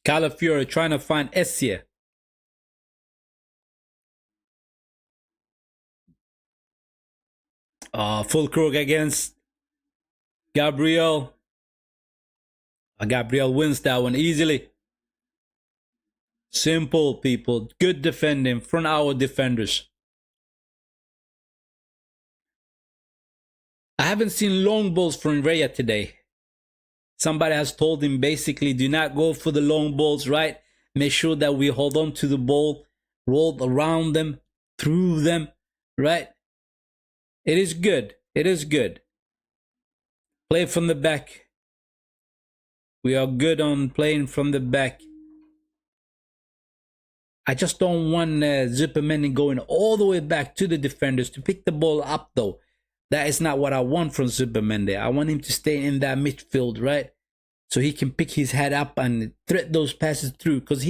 Calafiore trying to find Essia. Full crook against Gabriel. Gabriel wins that one easily. Simple, people. Good defending from our defenders. I haven't seen long balls from Raya today. Somebody has told him basically do not go for the long balls, right? Make sure that we hold on to the ball, roll around them, through them, right? It is good. It is good. Play from the back. We are good on playing from the back. I just don't want Zuperman going all the way back to the defenders to pick the ball up, though. That is not what I want from Zuperman. I want him to stay in that midfield, right? So he can pick his head up and thread those passes through. Because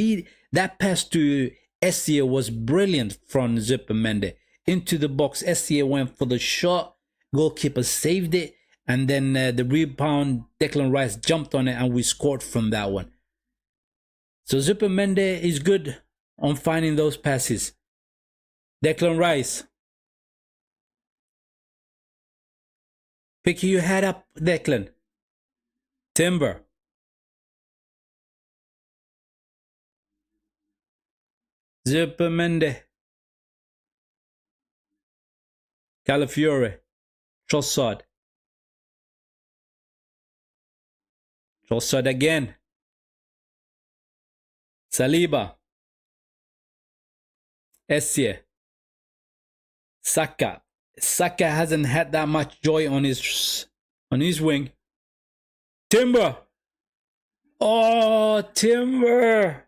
that pass to Essia was brilliant from Zuperman. Into the box, Essia went for the shot. Goalkeeper saved it. And then the rebound, Declan Rice jumped on it and we scored from that one. So Zupermende is good on finding those passes. Declan Rice. Pick your head up, Declan. Timber. Zupermende. Calafiore. Trossard. Trossard again. Saliba. Essie. Saka. Saka hasn't had that much joy on his wing. Timber. Oh, Timber.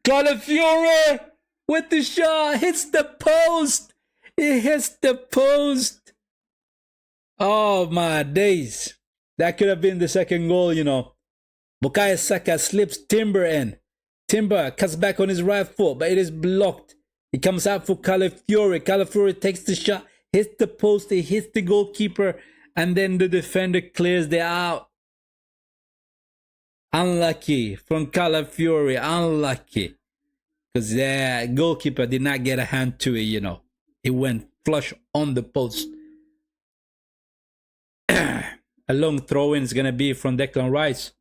Calafiore with the shot. Hits the post. It hits the post. Oh, my days. That could have been the second goal, you know. Bukayo Saka slips Timber in. Timber cuts back on his right foot, but it is blocked. He comes out for Calafiore. Calafiore takes the shot, hits the post, he hits the goalkeeper, and then the defender clears the out. Unlucky from Calafiore, unlucky. Because the goalkeeper did not get a hand to it, you know. It went flush on the post. A long throw-in is going to be from Declan Rice.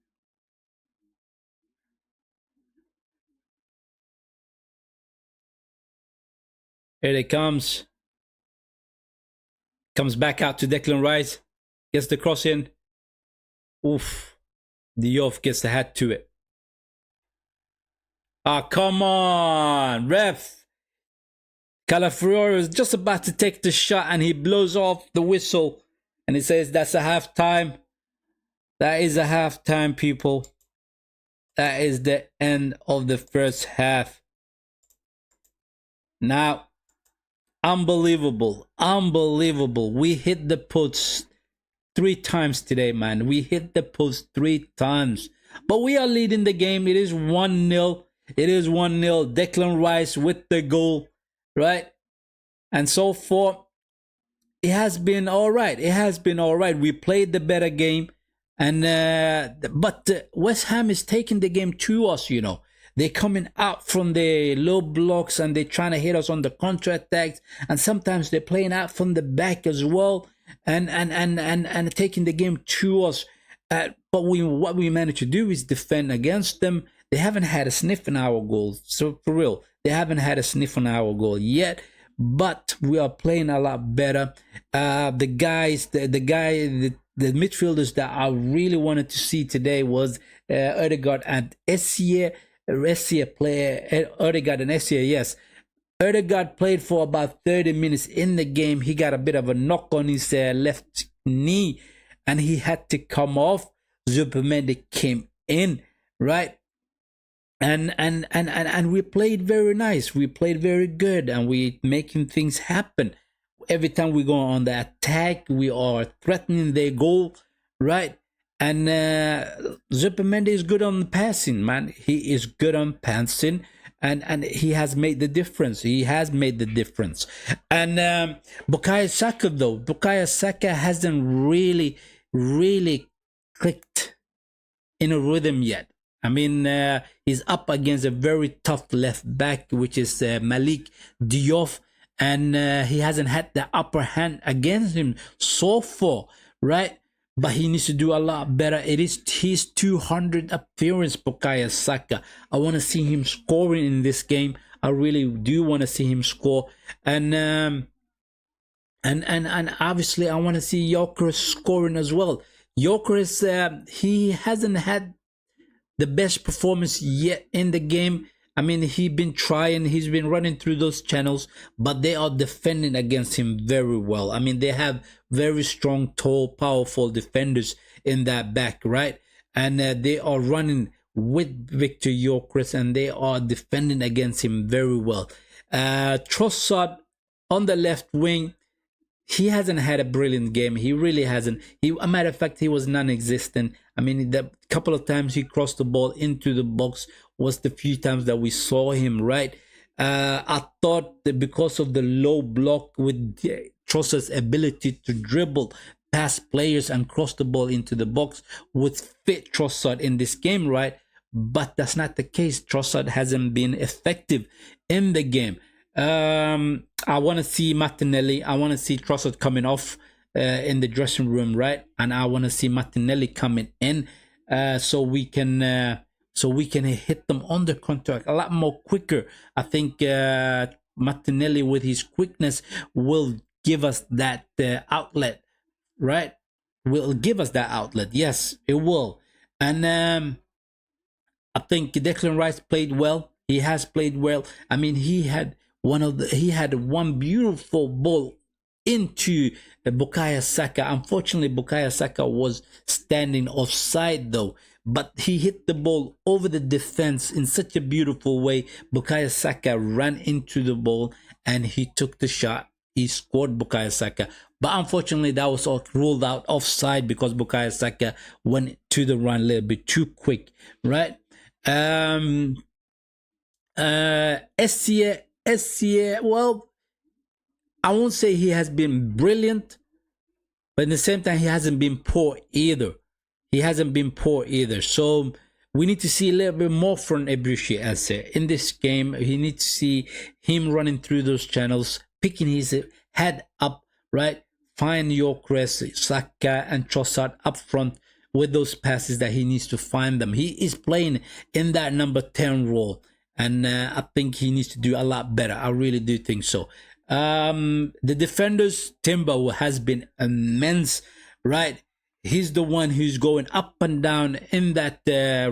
Here it comes. Comes back out to Declan Rice. Gets the cross in. Oof. Diouf gets the hat to it. Ah, come on, ref. Calafiori is just about to take the shot and he blows off the whistle and he says that's a halftime. That is a halftime, people. That is the end of the first half. Now, unbelievable. We hit the post 3 times today, man. We hit the post 3 times. But we are leading the game. It is 1-0. It is 1-0. Declan Rice with the goal, right? And so far, it has been all right. We played the better game. And but West Ham is taking the game to us, you know. They're coming out from the low blocks and they're trying to hit us on the counter attacks. And sometimes they're playing out from the back as well and taking the game to us. But what we managed to do is defend against them. They haven't had a sniff on our goal. So for real, they haven't had a sniff on our goal yet. But we are playing a lot better. The midfielders that I really wanted to see today was Odegaard and Odegaard and Essien, yes. Odegaard played for about 30 minutes in the game. He got a bit of a knock on his left knee and he had to come off. Zubimendi came in, right? And we played very nice. We played very good and we making things happen. Every time we go on the attack, we are threatening their goal, right? And Zubimendi is good on passing, man. He is good on passing, and he has made the difference. And Bukayo Saka hasn't really clicked in a rhythm yet. I mean, he's up against a very tough left back, which is Malik Diouf. And he hasn't had the upper hand against him so far, right? But he needs to do a lot better. It is his 200th appearance, Bukayo Saka. I want to see him scoring in this game. I really do want to see him score. And obviously, I want to see Gyökeres scoring as well. Gyökeres, he hasn't had the best performance yet in the game. I mean, he's been running through those channels, but they are defending against him very well. I mean, they have very strong, tall, powerful defenders in that back, right? And they are running with Victor Gyökeres and they are defending against him very well. Trossard on the left wing, he hasn't had a brilliant game. He really hasn't. A matter of fact, he was non-existent. I mean, the couple of times he crossed the ball into the box was the few times that we saw him, right? I thought that because of the low block with Trossard's ability to dribble past players and cross the ball into the box would fit Trossard in this game, right? But that's not the case. Trossard hasn't been effective in the game. I want to see Martinelli. I want to see Trossard coming off in the dressing room, right? And I want to see Martinelli coming in so we can hit them on the counter a lot more quicker. I think Martinelli with his quickness will give us that outlet, right? Will give us that outlet. Yes, it will. And I think Declan Rice played well. He has played well. I mean, he had one beautiful ball into Bukayo Saka. Unfortunately, Bukayo Saka was standing offside though, but he hit the ball over the defense in such a beautiful way. Bukayo Saka ran into the ball and he took the shot. He scored, Bukayo Saka. But unfortunately, that was all ruled out offside because Bukayo Saka went to the run a little bit too quick, right? SCA, well, I won't say he has been brilliant, but at the same time, he hasn't been poor either. So we need to see a little bit more from Ebruschi Esse in this game. You need to see him running through those channels, picking his head up, right? Find Gyökeres, Saka, and Trossard up front with those passes that he needs to find them. He is playing in that number 10 role. And I think he needs to do a lot better. I really do think so. The defenders Timber has been immense, right? He's the one who's going up and down in that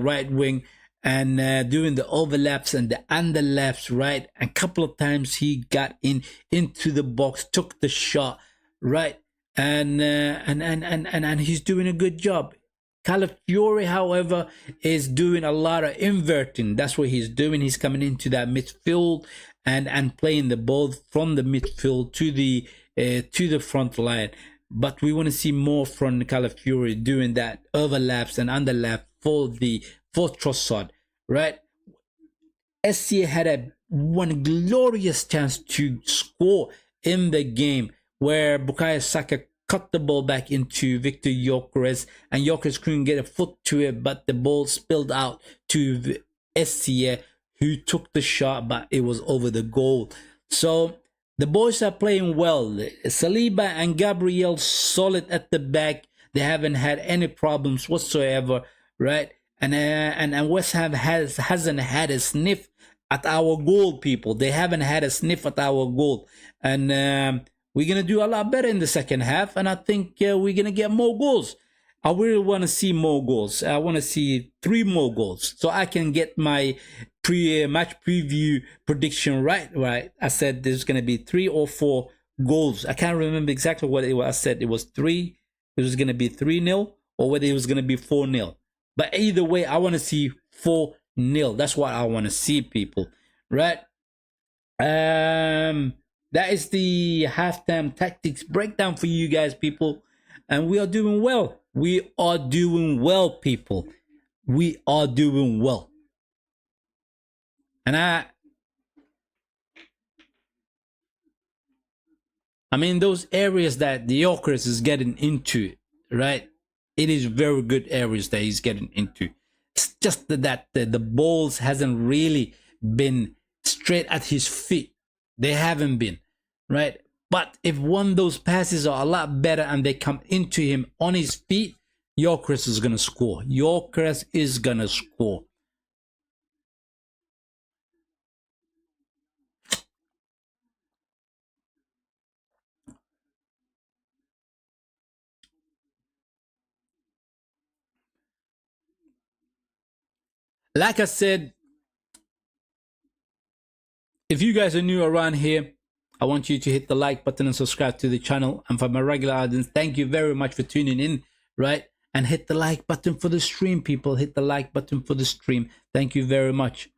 right wing and doing the overlaps and the underlaps, right? A couple of times he got into the box, took the shot, right? And he's doing a good job. Calafiore, however, is doing a lot of inverting. That's what he's doing. He's coming into that midfield and playing the ball from the midfield to the front line. But we want to see more from Calafiore doing that overlaps and underlap for Trossard, right? SCA had one glorious chance to score in the game where Bukayo Saka cut the ball back into Victor Gyökeres, and Gyökeres couldn't get a foot to it, but the ball spilled out to SCA, who took the shot, but it was over the goal. So the boys are playing well. Saliba and Gabriel solid at the back. They haven't had any problems whatsoever, right? And West Ham hasn't had a sniff at our goal, people. They haven't had a sniff at our goal, and we're gonna do a lot better in the second half. And I think we're gonna get more goals. I really want to see more goals. I want to see 3 more goals so I can get my match preview prediction right. Right, I said there's gonna be 3 or 4 goals. I can't remember exactly what it was. I said it was 3. It was gonna be 3-0, or whether it was gonna be 4-0. But either way, I want to see 4-0. That's what I want to see, people. Right? That is the halftime tactics breakdown for you guys, people. And we are doing well. We are doing well, people. We are doing well. And I mean, those areas that the Gyökeres is getting into, right? It is very good areas that he's getting into. It's just that the balls hasn't really been straight at his feet. They haven't been, right? But if one of those passes are a lot better and they come into him on his feet, Gyökeres is going to score. Gyökeres is going to score. Like I said, if you guys are new around here, I want you to hit the like button and subscribe to the channel. And for my regular audience, thank you very much for tuning in, right? And hit the like button for the stream, people. Hit the like button for the stream. Thank you very much.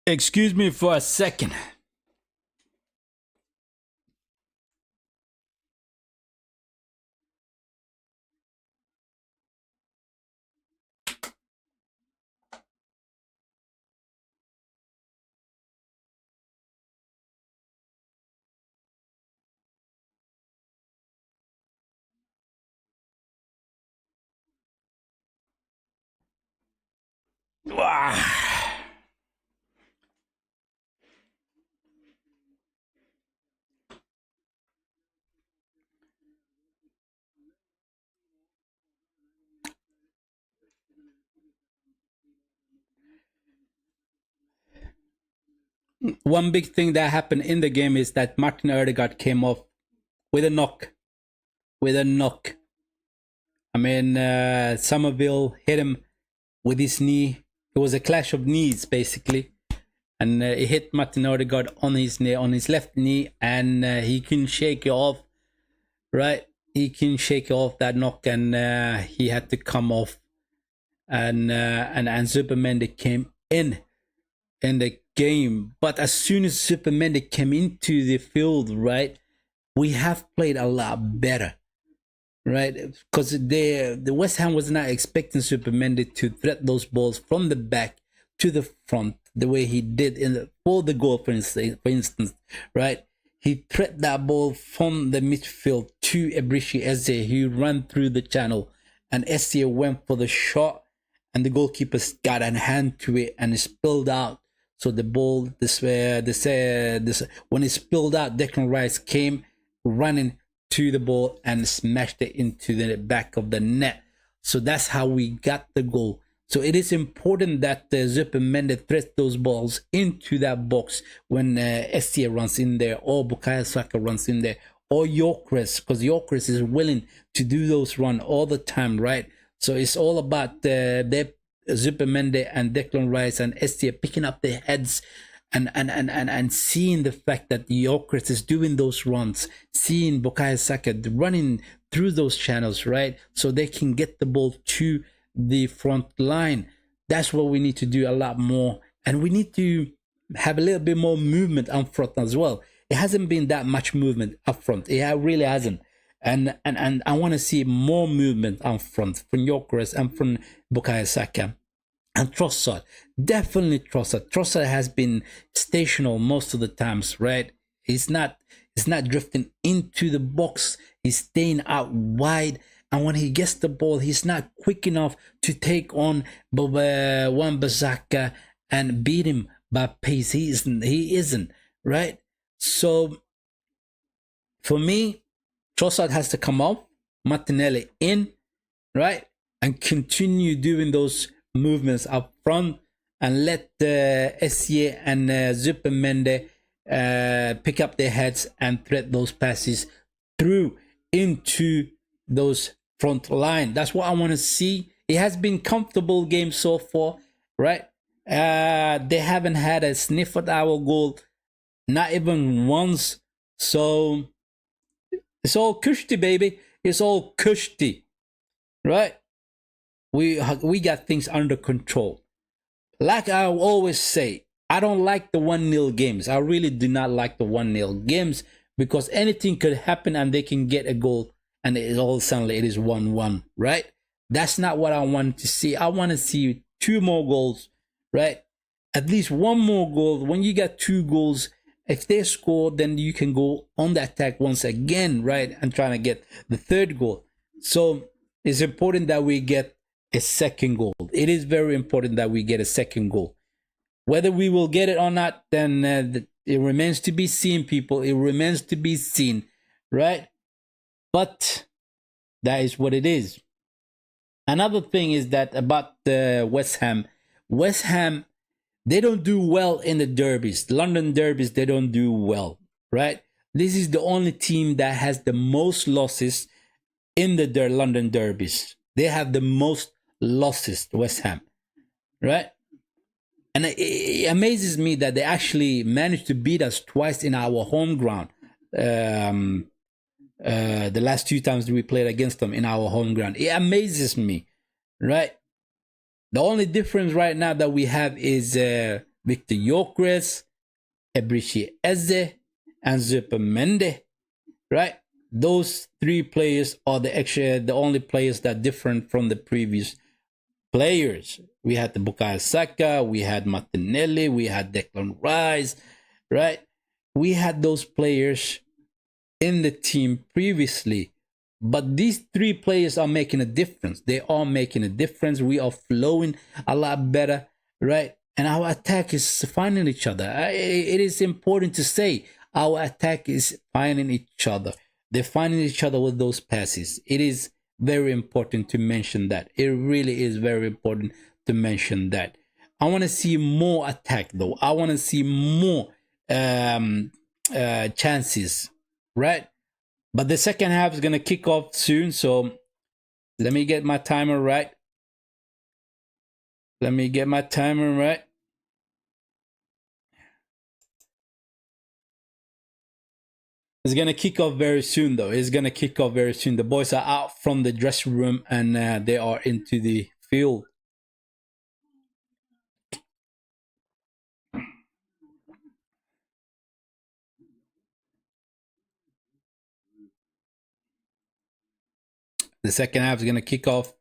Excuse me for a second. One big thing that happened in the game is that Martin Odegaard came off with a knock. With a knock. I mean, Somerville hit him with his knee. It was a clash of knees, basically. And it hit Martin Odegaard on his knee, on his left knee, and he couldn't shake it off. Right? He couldn't shake off that knock, and he had to come off. And Zubimendi came in the game. But as soon as Zubimendi came into the field, right, we have played a lot better, right? Because the West Ham was not expecting Zubimendi to thread those balls from the back to the front the way he did for the goal, for instance, right? He thread that ball from the midfield to Ebrishi Eze, who ran through the channel and SCA went for the shot, and the goalkeeper got a hand to it, and it spilled out. So the ball, this when it spilled out, Declan Rice came running to the ball and smashed it into the back of the net. So that's how we got the goal. So it is important that Zupermende threads those balls into that box when SCA runs in there, or Bukayo Saka runs in there, or Yorkres, because Yorkres is willing to do those runs all the time, right? So it's all about their Zupermende and Declan Rice and SCA picking up their heads and seeing the fact that Yorkres is doing those runs, seeing Bukayo Saka running through those channels, right? So they can get the ball to the front line. That's what we need to do a lot more. And we need to have a little bit more movement up front as well. It hasn't been that much movement up front. It really hasn't. And I want to see more movement up front from Yorkres and from Bukayo Saka. And Trossard, definitely Trossard. Trossard has been stational most of the times, right? He's not drifting into the box. He's staying out wide. And when he gets the ball, he's not quick enough to take on Wan-Bissaka and beat him by pace. He isn't, right? So for me, Trossard has to come off, Martinelli in, right? And continue doing those movements up front, and let the SCA and Zupermende pick up their heads and thread those passes through into those front line. That's what I want to see. It has been comfortable game so far, right? They haven't had a sniff at our goal, not even once. So it's all cushy, baby. It's all cushy, right? We got things under control. Like I always say, I don't like the 1-0 games. I really do not like the 1-0 games, because anything could happen and they can get a goal and it all suddenly it is 1-1, right? That's not what I want to see. I want to see 2 more goals, right? At least 1 more goal. When you get 2 goals, if they score, then you can go on the attack once again, right? And trying to get the 3rd goal. So it's important that we get a 2nd goal. It is very important that we get a 2nd goal. Whether we will get it or not, then it remains to be seen, people. It remains to be seen, right? But that is what it is. Another thing is that about West Ham. West Ham, they don't do well in the derbies. London derbies, they don't do well, right? This is the only team that has the most losses in the London derbies. They have the most losses, West Ham, right? And it amazes me that they actually managed to beat us twice in our home ground. The last 2 times we played against them in our home ground. It amazes me, right? The only difference right now that we have is Victor Gyökeres, Ebrici Eze, and Zupermende, right? Those 3 players are the only players that are different from the previous players. We had the Bukayo Saka, we had Martinelli, we had Declan Rice, right? We had those players in the team previously, but these 3 players are making a difference. They are making a difference. We are flowing a lot better, right? And our attack is finding each other. It is important to say our attack is finding each other. They're finding each other with those passes. It is very important to mention that. It really is very important to mention that. I want to see more attack, though. I want to see more chances, right? But the second half is going to kick off soon. So let me get my timer right. Let me get my timer right. It's going to kick off very soon, though. It's going to kick off very soon. The boys are out from the dressing room and they are into the field. The second half is going to kick off.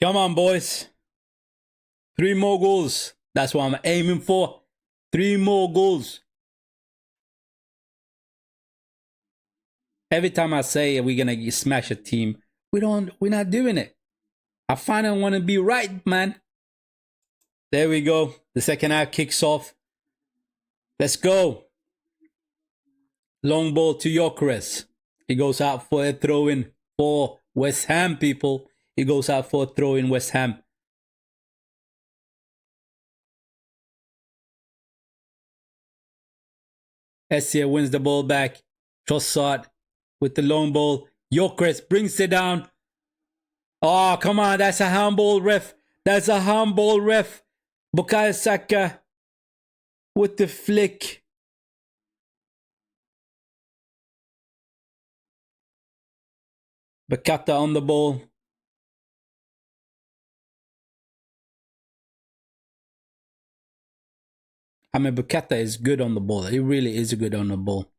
Come on, boys. 3 more goals. That's what I'm aiming for. 3 more goals. Every time I say we're gonna smash a team, we're not doing it. I finally want to be right, man. There we go. The second half kicks off. Let's go. Long ball to Gyökeres. He goes out for a throw in for West Ham, people. He goes out for a throw in West Ham. Essia wins the ball back. Trossard with the long ball. Gyökeres brings it down. Oh, come on. That's a handball, ref. That's a handball, ref. Bukayo Saka with the flick. Bakata on the ball. I mean, Bakata is good on the ball. He really is good on the ball.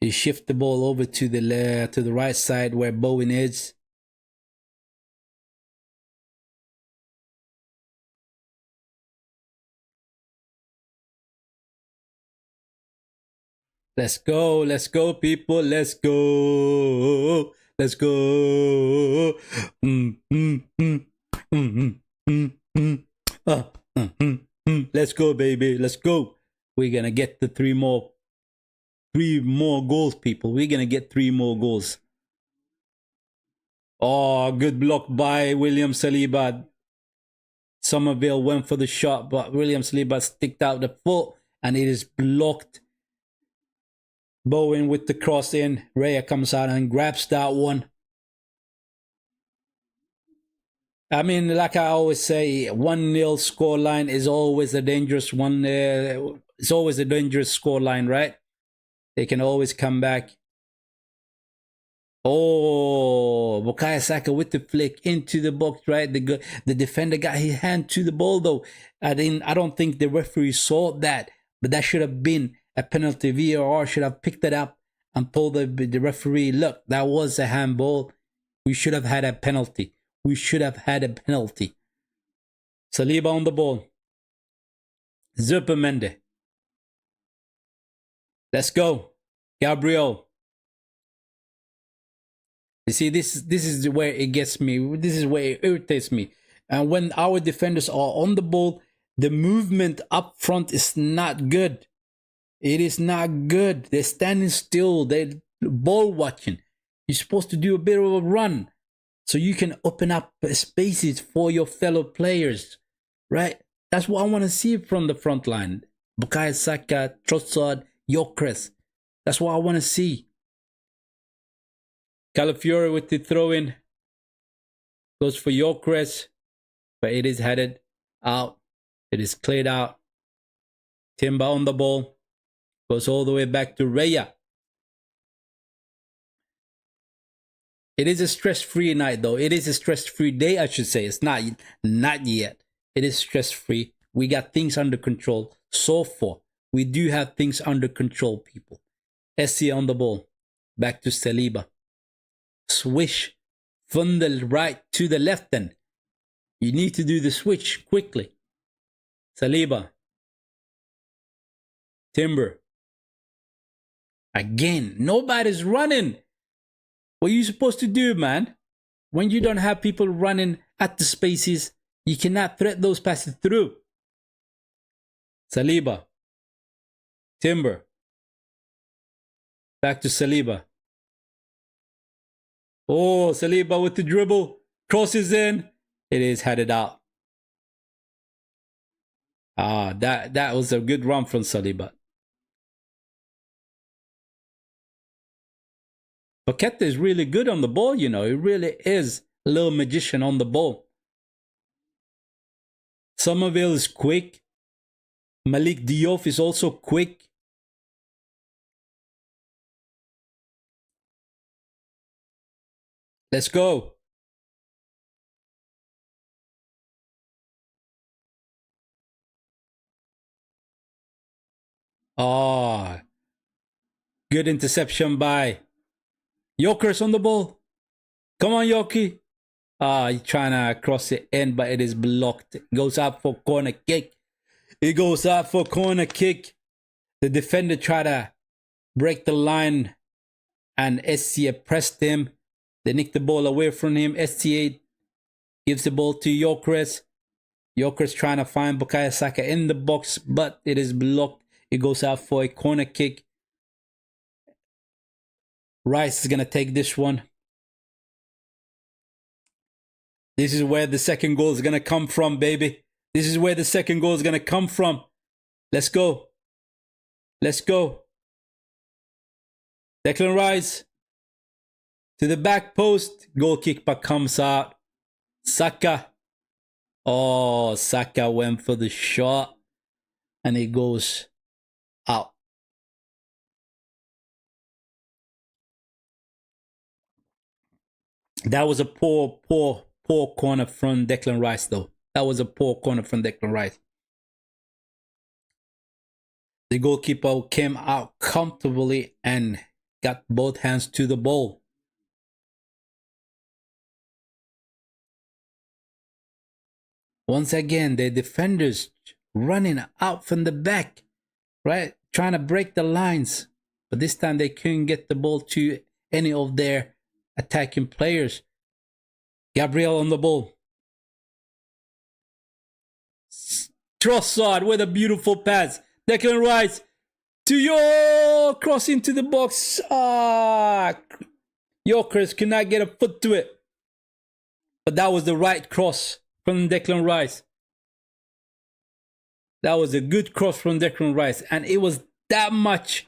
He shifts the ball over to the right side where Bowen is. Let's go, people. Let's go. Let's go. Let's go, baby. Let's go. We're gonna get the three more goals, people. We're gonna get 3 more goals. Oh, good block by William Saliba. Somerville went for the shot, but William Saliba sticked out the foot, and it is blocked. Bowen with the cross in. Raya comes out and grabs that one. I mean, like I always say, 1-0 scoreline is always a dangerous one. It's always a dangerous scoreline, right? They can always come back. Oh, Bukayo Saka with the flick into the box, right? The defender got his hand to the ball, though. I don't think the referee saw that, but that should have been a penalty. VAR should have picked it up and told the referee, look, that was a handball. We should have had a penalty. We should have had a penalty. Saliba on the ball. Zupermende. Let's go. Gabriel. You see, this is where it gets me. This is where it irritates me. And when our defenders are on the ball, the movement up front is not good. It is not good. They're standing still. They're ball watching. You're supposed to do a bit of a run so you can open up spaces for your fellow players, right? That's what I want to see from the front line. Bukayo Saka, Trossard, Gyökeres. That's what I want to see. Calafiori with the throw-in. Goes for Gyökeres, but it is headed out. It is cleared out. Timber on the ball. Goes all the way back to Raya. It is a stress-free night, though. It is a stress-free day, I should say. It's not yet. It is stress-free. We got things under control. So far, we do have things under control, people. Essie on the ball. Back to Saliba. Swish from the right to the left then. You need to do the switch quickly. Saliba. Timber. Again, nobody's running. What are you supposed to do, man? When you don't have people running at the spaces, you cannot thread those passes through. Saliba. Timber. Back to Saliba. Oh, Saliba with the dribble. Crosses in. It is headed out. Ah, that was a good run from Saliba. Paqueta is really good on the ball, you know. He really is a little magician on the ball. Somerville is quick. Malik Diop is also quick. Let's go. Oh, good interception by Gyökeres on the ball. Come on, Yoki. He's trying to cross it in, but it is blocked. It goes out for corner kick. It goes out for corner kick. The defender tried to break the line, and SCA pressed him. They nicked the ball away from him. SCA gives the ball to Gyökeres. Gyökeres trying to find Bukayo Saka in the box, but it is blocked. It goes out for a corner kick. Rice is going to take this one. This is where the second goal is going to come from, baby. This is where the second goal is going to come from. Let's go. Let's go. Declan Rice to the back post. Goalkeeper comes out. Saka. Oh, Saka went for the shot. And it goes out. That was a poor corner from Declan Rice, though. That was a poor corner from Declan Rice. The goalkeeper came out comfortably and got both hands to the ball. Once again, the defenders running out from the back, right? Trying to break the lines. But this time they couldn't get the ball to any of their attacking players. Gabriel on the ball. Trossard with a beautiful pass. Declan Rice to your cross into the box. Gyökeres could not get a foot to it. But that was the right cross from Declan Rice. That was a good cross from Declan Rice. And it was that much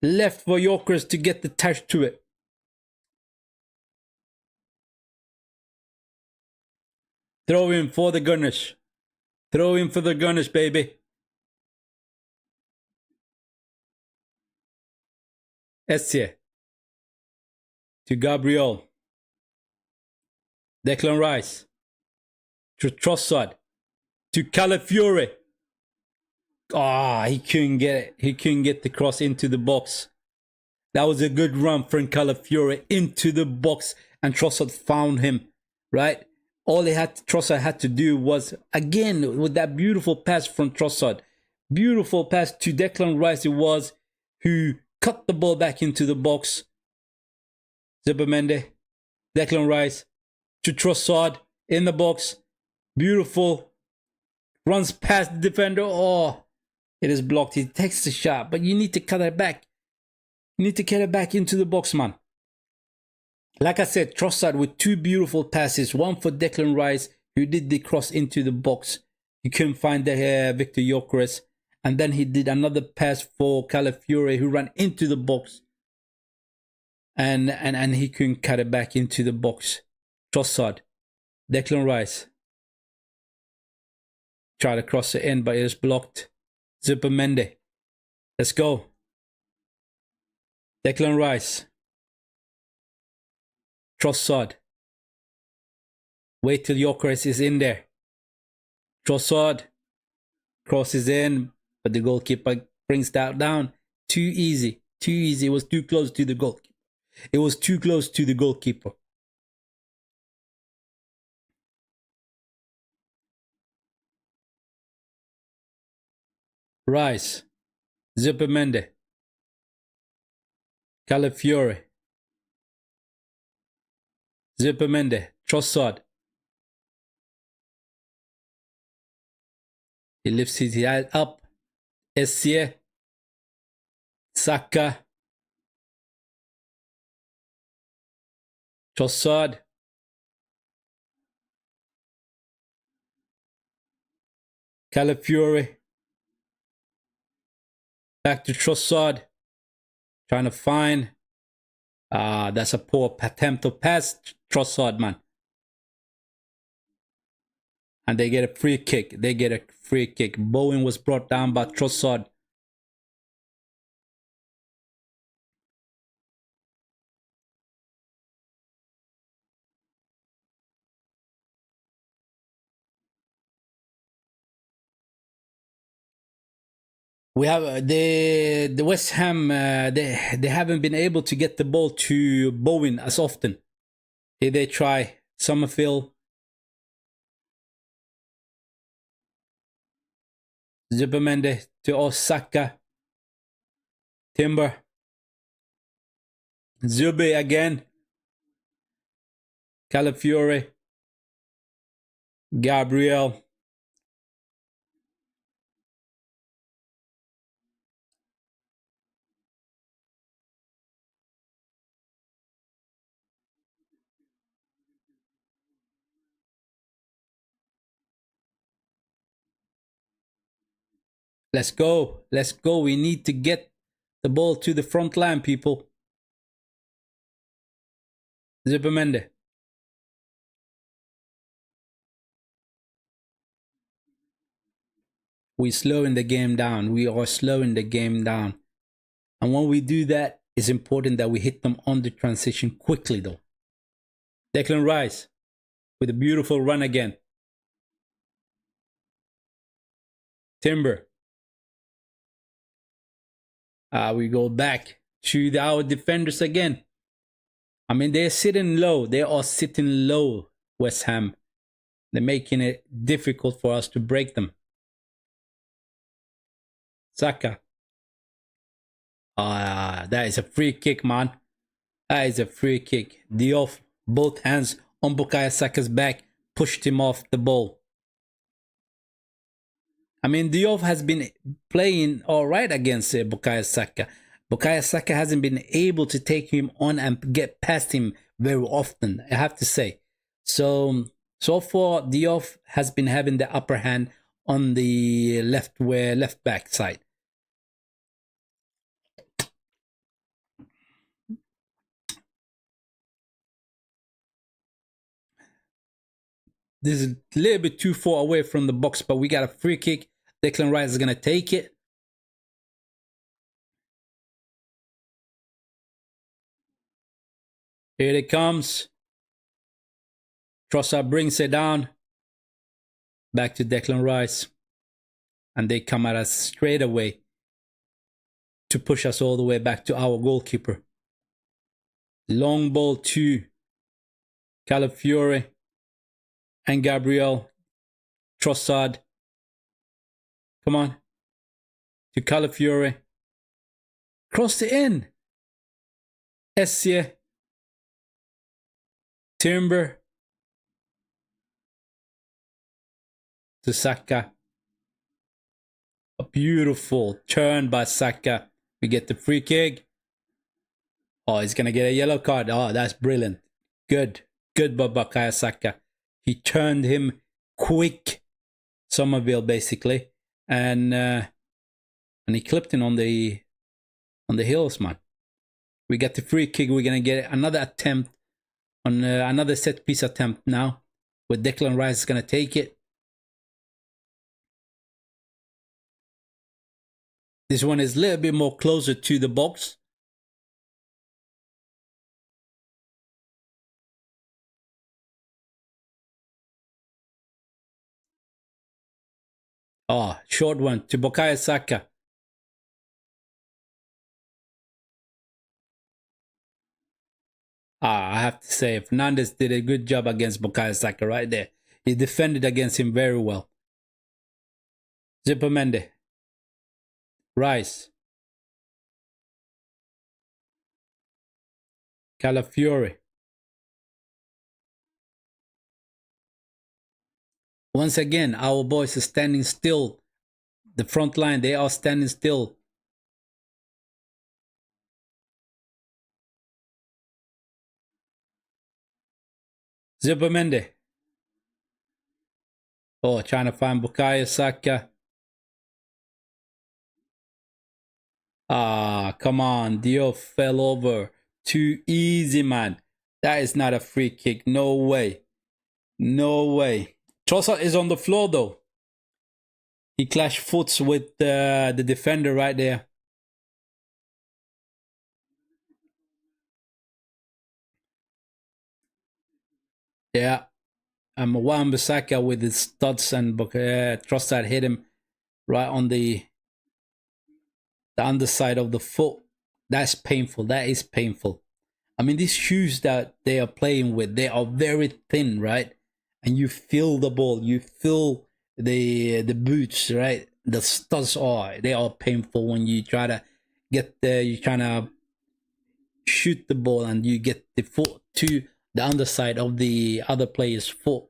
left for Gyökeres to get the touch to it. Throw in for the Gunners. Throw in for the Gunners, baby. Essie to Gabriel. Declan Rice to Trossard to Calafiore. He couldn't get it. He couldn't get the cross into the box. That was a good run from Calafiore into the box, and Trossard found him, right? All Trossard had to do was, again, with that beautiful pass from Trossard, beautiful pass to Declan Rice, it was, who cut the ball back into the box. Zubimendi, Declan Rice to Trossard in the box. Beautiful. Runs past the defender. Oh, it is blocked. He takes the shot, but you need to cut it back. You need to get it back into the box, man. Like I said, Trossard with two beautiful passes. One for Declan Rice, who did the cross into the box. He couldn't find the Victor Gyökeres. And then he did another pass for Calafiore, who ran into the box. And he couldn't cut it back into the box. Trossard, Declan Rice. Tried to cross it in, but it is blocked. Zubimendi. Let's go. Declan Rice. Trossard. Wait till Gyökeres is in there. Trossard crosses in, but the goalkeeper brings that down. Too easy. Too easy. It was too close to the goalkeeper. It was too close to the goalkeeper. Rice. Zubimendi. Calafiore. Zubimendi. Trossard. He lifts his head up. Essie. Saka. Trossard. Calafiore. Back to Trossard. Trying to find. That's a poor attempt to pass Trossard, man. And they get a free kick. They get a free kick. Bowen was brought down by Trossard. We have the West Ham. They haven't been able to get the ball to Bowen as often. They try Summerfield. Zubimendi to Osaka. Timber. Zubi again. Calafiore. Gabriel. Let's go. Let's go. We need to get the ball to the front line, people. Zubimendi. We're slowing the game down. We are slowing the game down. And when we do that, it's important that we hit them on the transition quickly, though. Declan Rice with a beautiful run again. Timber. We go back to our defenders again. I mean, they're sitting low. They are sitting low, West Ham. They're making it difficult for us to break them. Saka. That is a free kick, man. That is a free kick. Diop, both hands on Bukayo Saka's back, pushed him off the ball. I mean, Diop has been playing all right against Bukayo Saka. Bukayo Saka hasn't been able to take him on and get past him very often, I have to say. So far, Diop has been having the upper hand on the left back side. This is a little bit too far away from the box, but we got a free kick. Declan Rice is going to take it. Here it comes. Trossard brings it down. Back to Declan Rice. And they come at us straight away to push us all the way back to our goalkeeper. Long ball to Calafiore and Gabriel. Trossard. Come on. To Calafiore. Cross it in. Essie. Timber. To Saka. A beautiful turn by Saka. We get the free kick. Oh, he's going to get a yellow card. Oh, that's brilliant. Good. Good by Bukayo Saka. He turned him quick. Somerville, basically. And he clipped him on the heels, man. We get the free kick. We're going to get another attempt on another set piece attempt now. Where Declan Rice is going to take it. This one is a little bit more closer to the box. Oh, short one to Bukayo Saka. I have to say, Fernandes did a good job against Bukayo Saka right there. He defended against him very well. Zubimendi. Rice. Calafiore. Once again, our boys are standing still. The front line, they are standing still. Zubimendi. Oh, trying to find Bukayo Saka. Come on. Diop fell over. Too easy, man. That is not a free kick. No way. No way. Trossard is on the floor, though. He clashed foots with the defender right there. Yeah. Wan-Bissaka with his studs and Trossard hit him right on the underside of the foot. That's painful. That is painful. I mean, these shoes that they are playing with, they are very thin, right? And you feel the ball, you feel the boots, right? The studs are they are painful when you try to get there. You trying to shoot the ball and you get the foot to the underside of the other player's foot.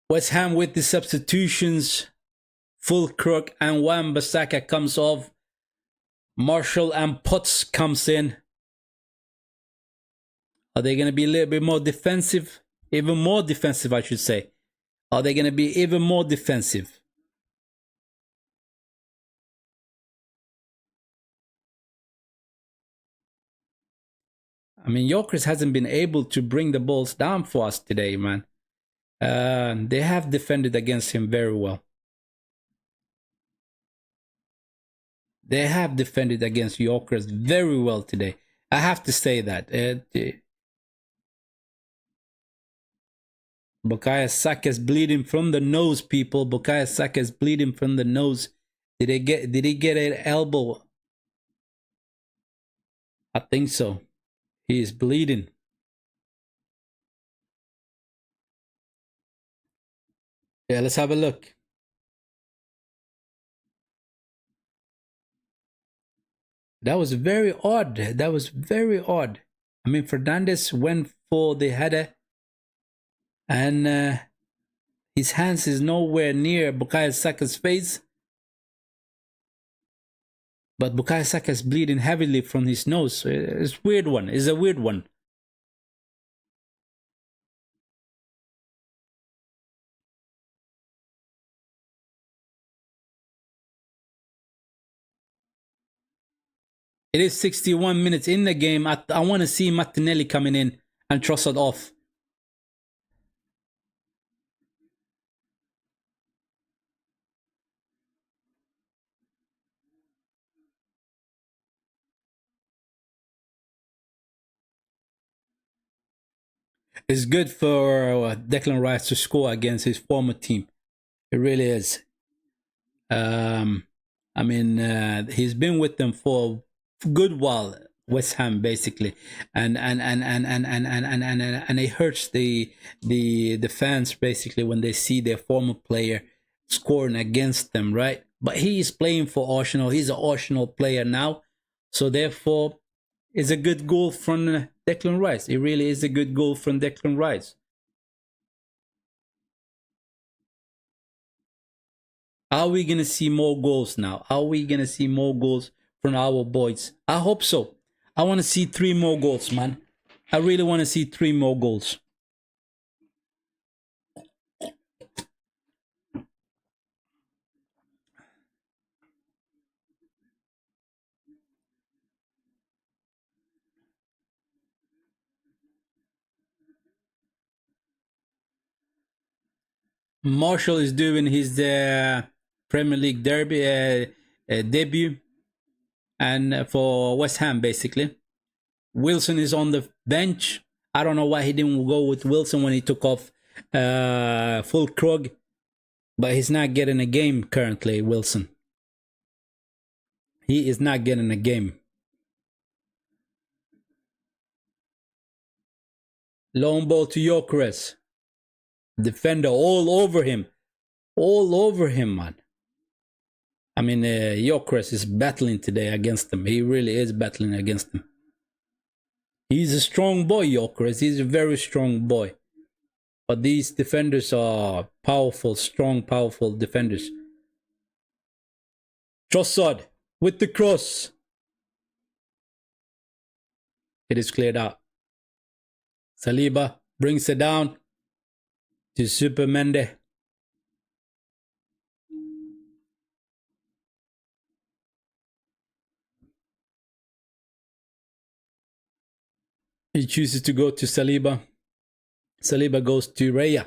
West Ham with the substitutions. Full Crook and Wan-Bissaka comes off. Marshall and Potts comes in. Are they going to be a little bit more defensive? Even more defensive, I should say. Are they going to be even more defensive? I mean, Yorkers hasn't been able to bring the balls down for us today, man. They have defended against him very well. They have defended against Yorkers very well today. I have to say that. Bukayo Saka is bleeding from the nose, people. Bukayo Saka is bleeding from the nose. Did he get an elbow? I think so. He is bleeding. Yeah, let's have a look. That was very odd. That was very odd. I mean, Fernandez went for the header, and his hands is nowhere near Bukayo Saka's face. But Bukayo Saka is bleeding heavily from his nose. It's a weird one. It's a weird one. It is 61 minutes in the game. I want to see Martinelli coming in and Trossard off. It's good for Declan Rice to score against his former team. It really is. Um, I mean, he's been with them for a good while, West Ham basically, and it hurts the fans basically when they see their former player scoring against them, right? But he is playing for Arsenal. He's an Arsenal player now, so therefore, it's a good goal from Declan Rice. It really is a good goal from Declan Rice. Are we gonna see more goals now? Are we gonna see more goals from our boys? I hope so. I want to see 3 more goals, man. I really want to see 3 more goals. Marshall is doing his Premier League derby debut, and for West Ham basically. Wilson is on the bench. I don't know why he didn't go with Wilson when he took off Full Krug, but he's not getting a game currently. Wilson, he is not getting a game. Long ball to Gyökeres. Defender all over him, man. I mean, Gyökeres is battling today against him. He really is battling against him. He's a strong boy, Gyökeres. He's a very strong boy. But these defenders are powerful, strong, powerful defenders. Trossard with the cross. It is cleared out. Saliba brings it down to Supermende. He chooses to go to Saliba. Saliba goes to Raya.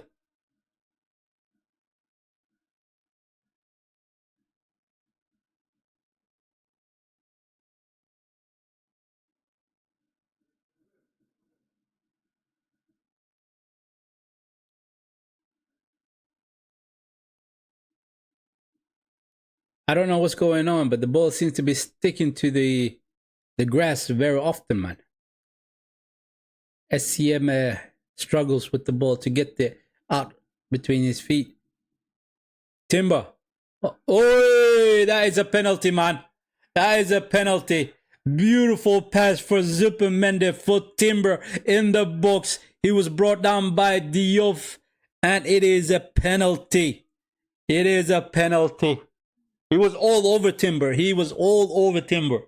I don't know what's going on, but the ball seems to be sticking to the grass very often, man. SCM struggles with the ball to get the out between his feet. Timber. Oh, that is a penalty, man. That is a penalty. Beautiful pass for Zupermende for Timber in the box. He was brought down by Diouf, and it is a penalty. It is a penalty. He was all over Timber. He was all over Timber.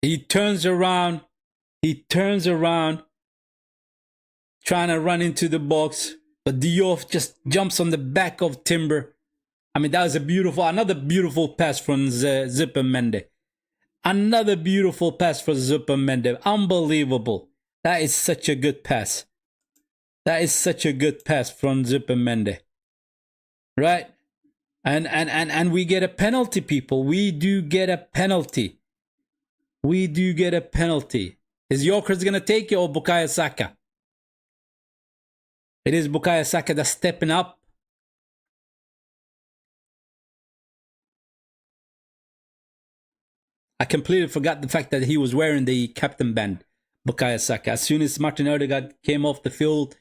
He turns around. He turns around, trying to run into the box. But Diouf just jumps on the back of Timber. I mean, that was another beautiful pass from Zupermende. Another beautiful pass for Zupermende. Unbelievable. That is such a good pass. That is such a good pass from Zupermende. Right? And we get a penalty, people. We do get a penalty. We do get a penalty. Is Yorkers going to take it or Bukayo Saka? It is Bukayo Saka that's stepping up. I completely forgot the fact that he was wearing the captain band, Bukayo Saka. As soon as Martin Odegaard came off the field,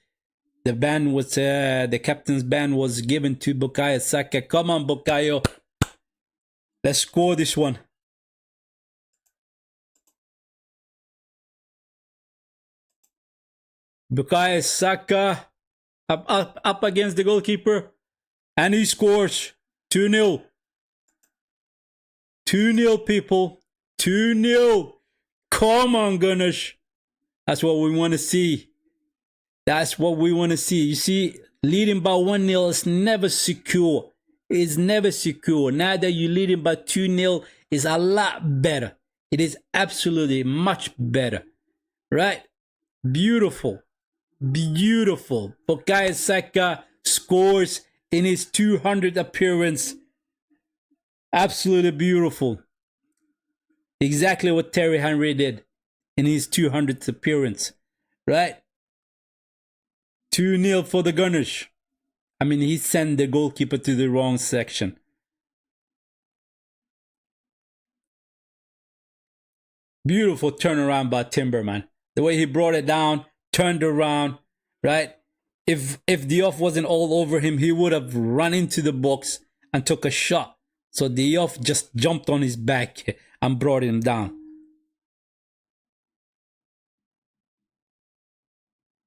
the band was the captain's band was given to Bukayo Saka. Come on, Bukayo. Let's score this one. Bukayo Saka up against the goalkeeper, and he scores 2-0. 2-0, people. 2-0. Come on, Gooners. That's what we want to see. That's what we want to see. You see, leading by 1-0 is never secure. It's never secure. Now that you're leading by 2-0 is a lot better. It is absolutely much better. Right? Beautiful. Beautiful. Bukayo Saka scores in his 200th appearance. Absolutely beautiful. Exactly what Terry Henry did in his 200th appearance. Right? 2-0 for the Gunners. I mean, he sent the goalkeeper to the wrong section. Beautiful turnaround by Timber, man. The way he brought it down, turned around, right? If Diouf wasn't all over him, he would have run into the box and took a shot. So Diouf just jumped on his back and brought him down.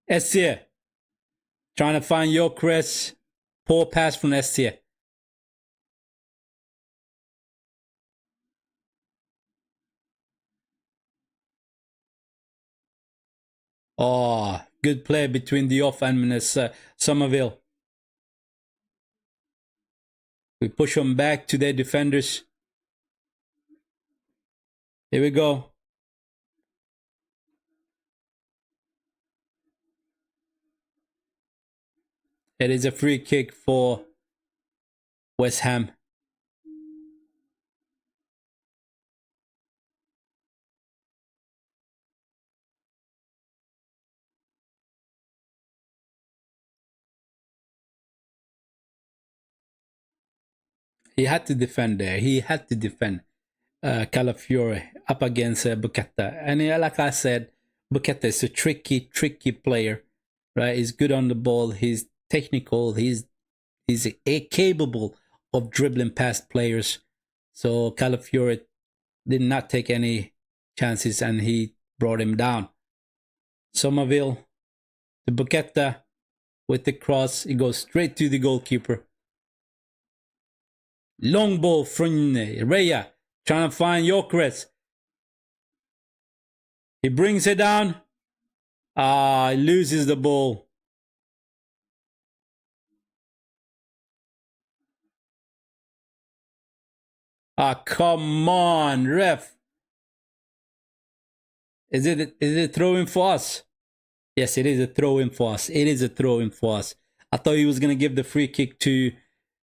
Essie trying to find Gyökeres. Poor pass from Essie. Oh, good play between Diouf and Somerville. We push them back to their defenders. Here we go. It is a free kick for West Ham. He had to defend there. He had to defend Calafiore up against Bucetta. And like I said, Bucetta is a tricky player, right? He's good on the ball. He's technical. He's capable of dribbling past players. So Calafiore did not take any chances and he brought him down. Somerville to Bucetta with the cross. It goes straight to the goalkeeper. Long ball from Raya, trying to find Gyökeres. He brings it down. He loses the ball. Come on, ref. Is it a throw-in for us? Yes, it is a throw-in for us. It is a throw-in for us. I thought he was going to give the free kick to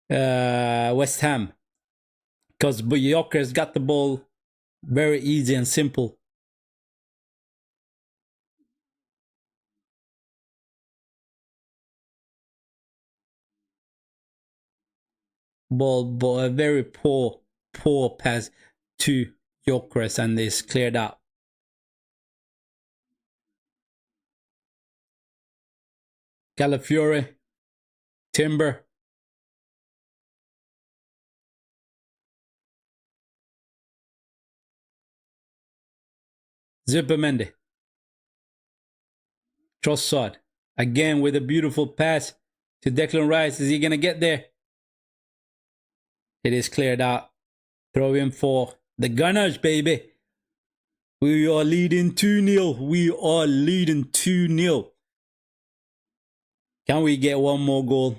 West Ham. Because Gyökeres got the ball very easy and simple. ball, a very poor pass to Gyökeres, and it's cleared out. Calafiore, Timber. Zubimendi. Trossard. Again with a beautiful pass to Declan Rice. Is he going to get there? It is cleared out. Throw in for the Gunners, baby. We are leading 2-0. We are leading 2-0. Can we get one more goal?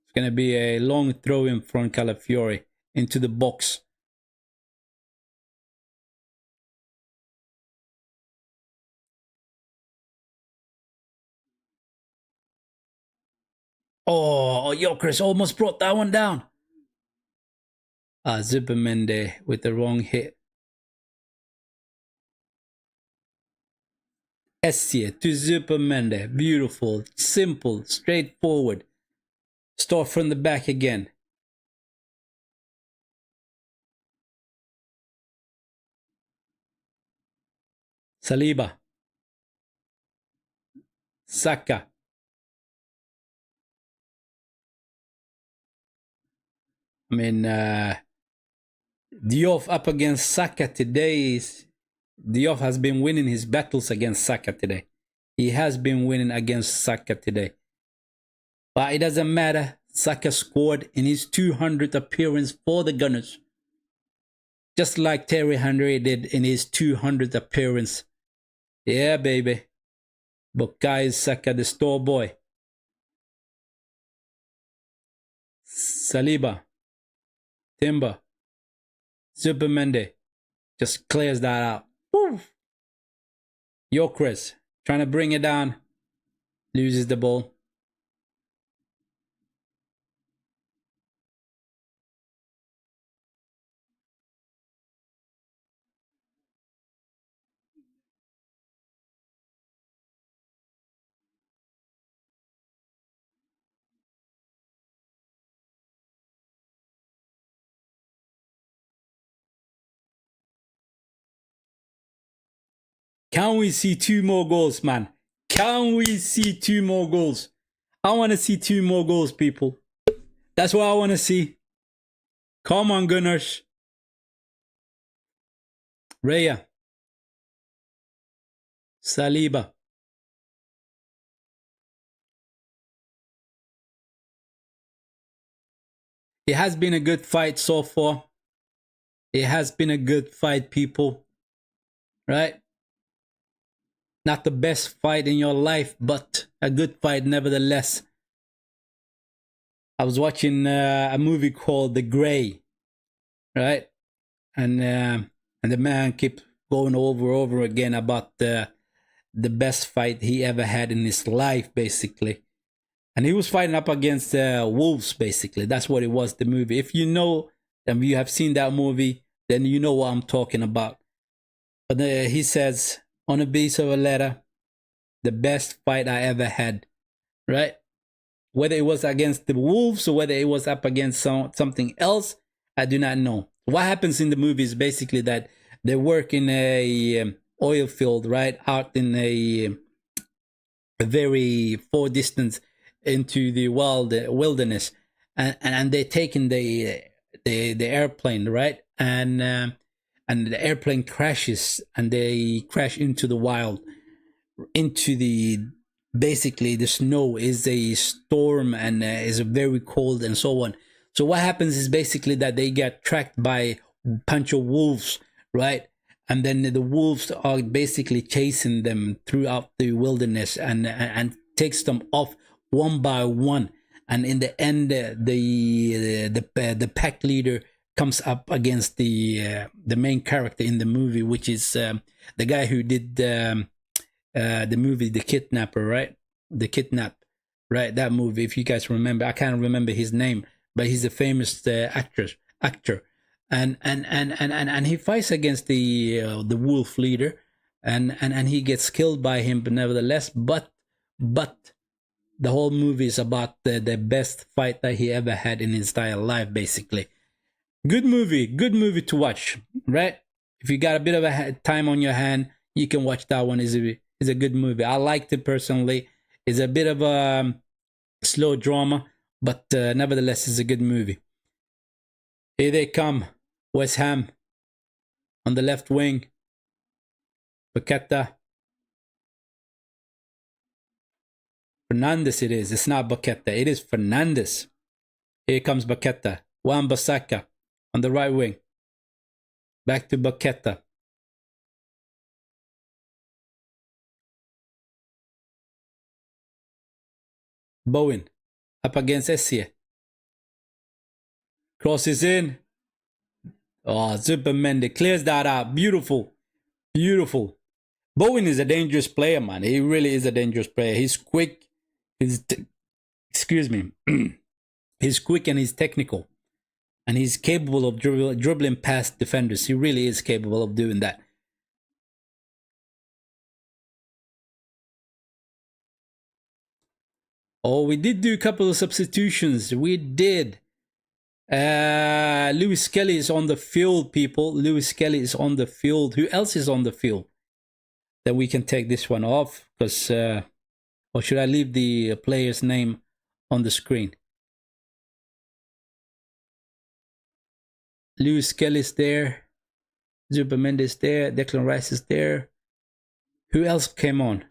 It's going to be a long throw in from Calafiore into the box. Oh, Gyökeres almost brought that one down. Zubimendi with the wrong hit. Essie to Zubimendi. Beautiful, simple, straightforward. Start from the back again. Saliba. Saka. I mean, Diop up against Saka today. Diop has been winning his battles against Saka today. He has been winning against Saka today. But it doesn't matter. Saka scored in his 200th appearance for the Gunners. Just like Terry Henry did in his 200th appearance. Yeah, baby. Bukayo Saka, the store boy. Saliba. Timber. Zubimendi. Just clears that out. Woo! Gyökeres trying to bring it down. Loses the ball. Can we see 2 more goals, man? Can we see 2 more goals? I want to see 2 more goals, people. That's what I want to see. Come on, Gunners. Raya. Saliba. It has been a good fight so far. It has been a good fight, people. Right? Not the best fight in your life, but a good fight nevertheless. I was watching a movie called The Grey, right? And the man kept going over again about the best fight he ever had in his life, basically. And he was fighting up against wolves, basically. That's what it was, the movie. If you know, and you have seen that movie, then you know what I'm talking about. But he says, on a base of a letter, the best fight I ever had, right? Whether it was against the wolves or whether it was up against something else, I do not know. What happens in the movie is basically that they work in a oil field, right? Out in a very far distance into the wilderness. And they're taking the airplane, right? And the airplane crashes, and they crash into the wild, into the basically the snow. Is a storm, and is very cold and so on. So what happens is basically that they get tracked by a bunch of wolves, right? And then the wolves are basically chasing them throughout the wilderness, and takes them off one by one. And in the end, the pack leader comes up against the main character in the movie, which is the guy who did the movie The Kidnapper, right? The Kidnap, right? That movie, if you guys remember, I can't remember his name, but he's a famous actor, and he fights against the wolf leader, and he gets killed by him, but nevertheless, but the whole movie is about the best fight that he ever had in his entire life, basically. Good movie to watch, right? If you got a bit of a time on your hand, you can watch that one. Is a good movie. I liked it personally. It's a bit of a slow drama, but nevertheless, it's a good movie. Here they come, West Ham on the left wing. Paqueta. Fernandes it is. It's not Paqueta. It is Fernandes. Here comes Paqueta. Wan-Bissaka on the right wing. Back to Paqueta. Bowen up against Essie. Crosses in. Oh, Zupermende clears that out. Beautiful. Beautiful. Bowen is a dangerous player, man. He really is a dangerous player. He's quick. Excuse me. He's quick and he's technical. And he's capable of dribbling past defenders. He really is capable of doing that. Oh, we did do a couple of substitutions. We did. Lewis Kelly is on the field, people. Lewis Kelly is on the field. Who else is on the field? Then we can take this one off. Because, or should I leave the player's name on the screen? Lewis Kelly is there. Zupermende is there. Declan Rice is there. Who else came on?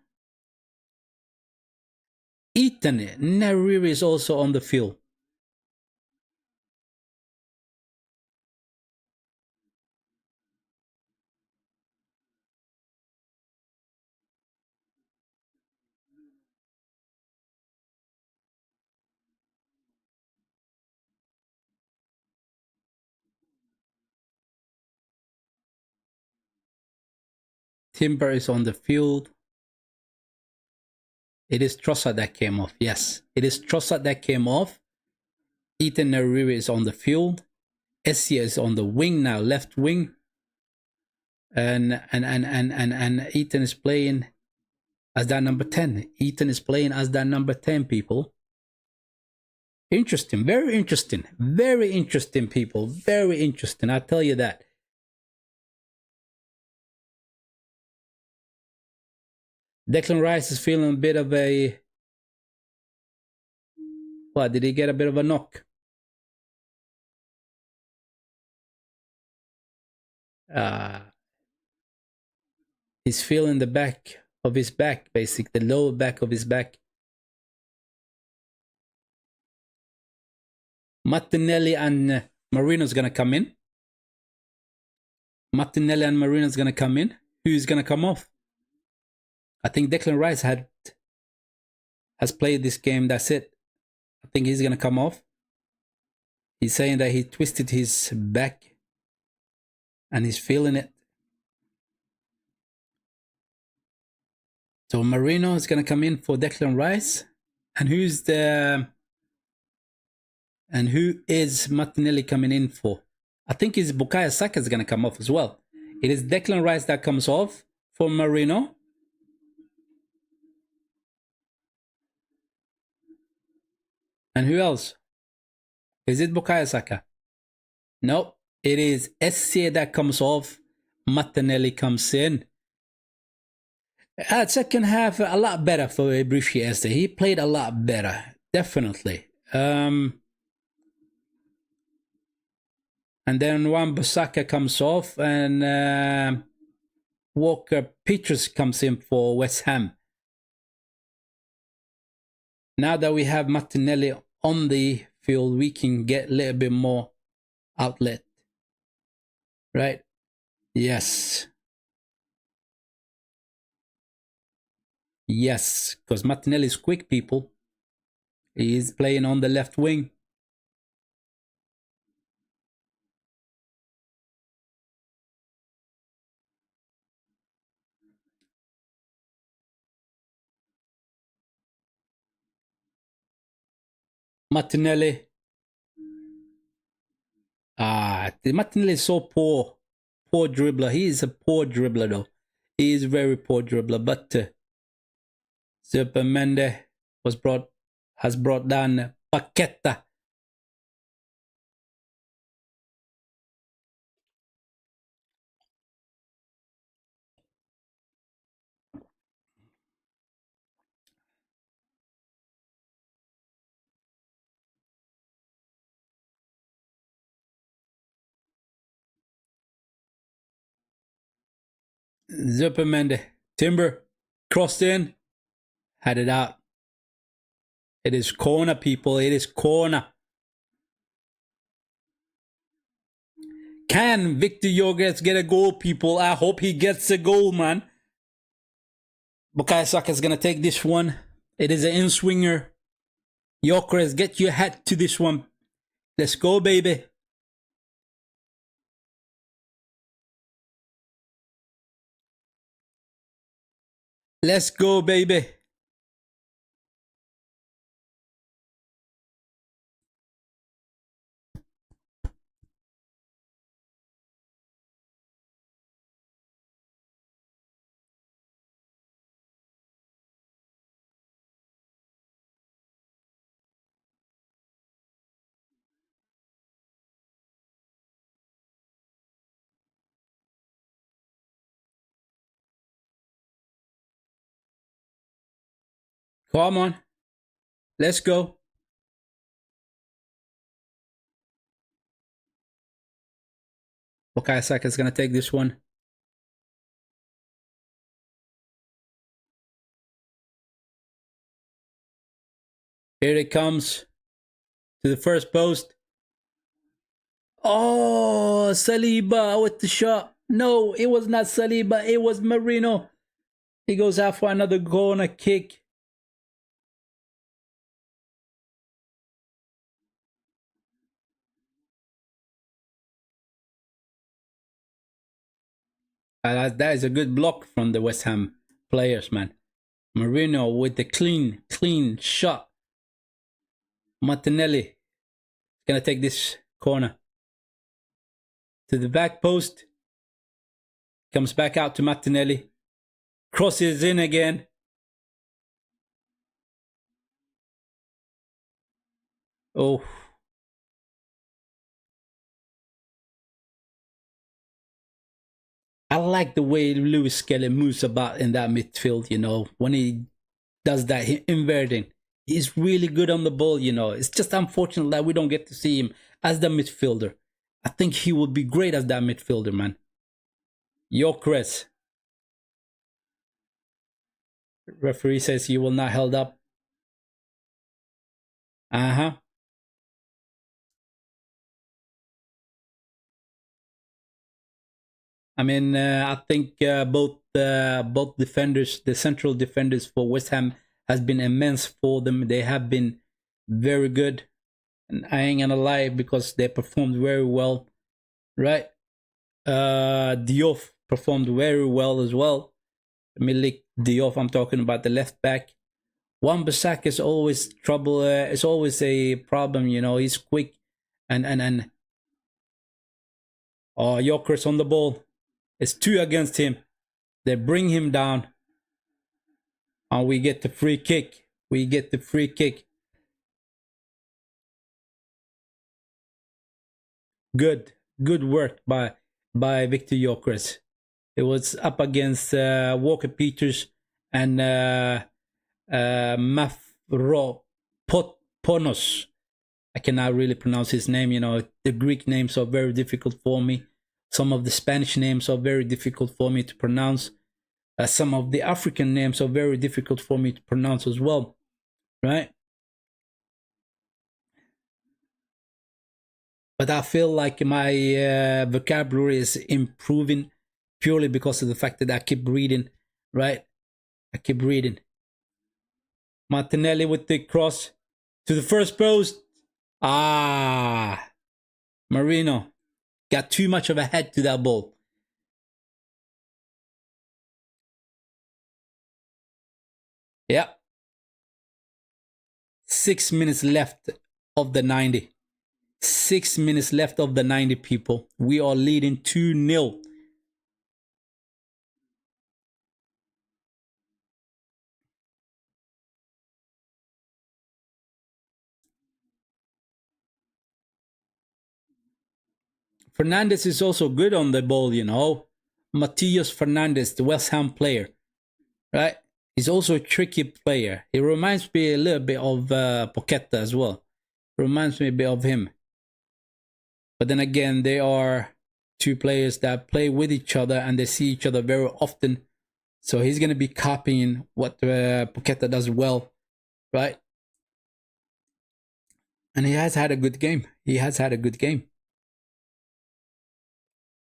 Ethan Nariri is also on the field. Timber is on the field. It is Trossard that came off. Yes, it is Trossard that came off. Ethan Nariri is on the field. Essia is on the wing now, left wing. And Ethan is playing as that number 10. Ethan is playing as that number 10, people. Interesting, very interesting. Very interesting, people. Very interesting, I'll tell you that. Declan Rice is feeling a bit of a... What, did he get a bit of a knock? He's feeling the back of his back, basically, the lower back of his back. Martinelli and Marino's going to come in. Martinelli and Marino's going to come in. Who's going to come off? I think Declan Rice has played this game. That's it. I think he's going to come off. He's saying that he twisted his back and he's feeling it. So Marino is going to come in for Declan Rice. And who is Martinelli coming in for? I think it's Bukayo Saka is going to come off as well. It is Declan Rice that comes off for Marino. And who else? Is it Bukayo Saka? No, it is SC that comes off. Martinelli comes in. Second half, a lot better for Ibrahimovic Eze. He played a lot better, definitely. And then Wan-Bissaka comes off, and Walker Peters comes in for West Ham. Now that we have Martinelli on the field, we can get a little bit more outlet. Right? Yes. Yes, because Martinelli is quick, people. He is playing on the left wing. Martinelli. Martinelli is so poor dribbler. He is a poor dribbler, though. He is very poor dribbler, but Supermende has brought down Paqueta. Supermende, Timber, crossed in, had it out. It is corner, people. It is corner. Can Victor Gyökeres get a goal, people? I hope he gets a goal, man. Bukayo Saka is going to take this one. It is an in-swinger. Gyökeres, get your hat to this one. Let's go, baby. Let's go, baby. Come on. Let's go. Bukayo Saka is going to take this one. Here it comes to the first post. Oh, Saliba with the shot. No, it was not Saliba. It was Marino. He goes out for another corner kick. That is a good block from the West Ham players, man. Marino with the clean shot. Martinelli gonna take this corner to the back post. Comes back out to Martinelli. Crosses in again. Oh. I like the way Lewis Skelly moves about in that midfield, you know, when he does that, he inverting. He's really good on the ball, you know. It's just unfortunate that we don't get to see him as the midfielder. I think he would be great as that midfielder, man. Gyökeres. Referee says he will not held up. Uh-huh. I mean, I think both defenders, the central defenders for West Ham, has been immense for them. They have been very good, and I ain't gonna lie because they performed very well, right? Diouf performed very well as well. Milik Diouf, I'm talking about the left back. Wan-Bissaka is always trouble. It's always a problem, you know. He's quick, and oh, Gyökeres on the ball. It's 2 against him. They bring him down. And we get the free kick. We get the free kick. Good work by Victor Gyökeres. It was up against Walker Peters and Mavropanos. I cannot really pronounce his name. You know, the Greek names are very difficult for me. Some of the Spanish names are very difficult for me to pronounce. Some of the African names are very difficult for me to pronounce as well, right? But I feel like my vocabulary is improving purely because of the fact that I keep reading, right? I keep reading. Martinelli with the cross to the first post. Ah, Marino got too much of a head to that ball. Yeah. 6 minutes left of the 90. 6 minutes left of the 90, people. We are leading 2-0. Fernandez is also good on the ball, you know. Matias Fernandez, the West Ham player, right? He's also a tricky player. He reminds me a little bit of Poqueta as well. Reminds me a bit of him. But then again, they are two players that play with each other and they see each other very often. So he's going to be copying what Poqueta does well, right? And he has had a good game. He has had a good game.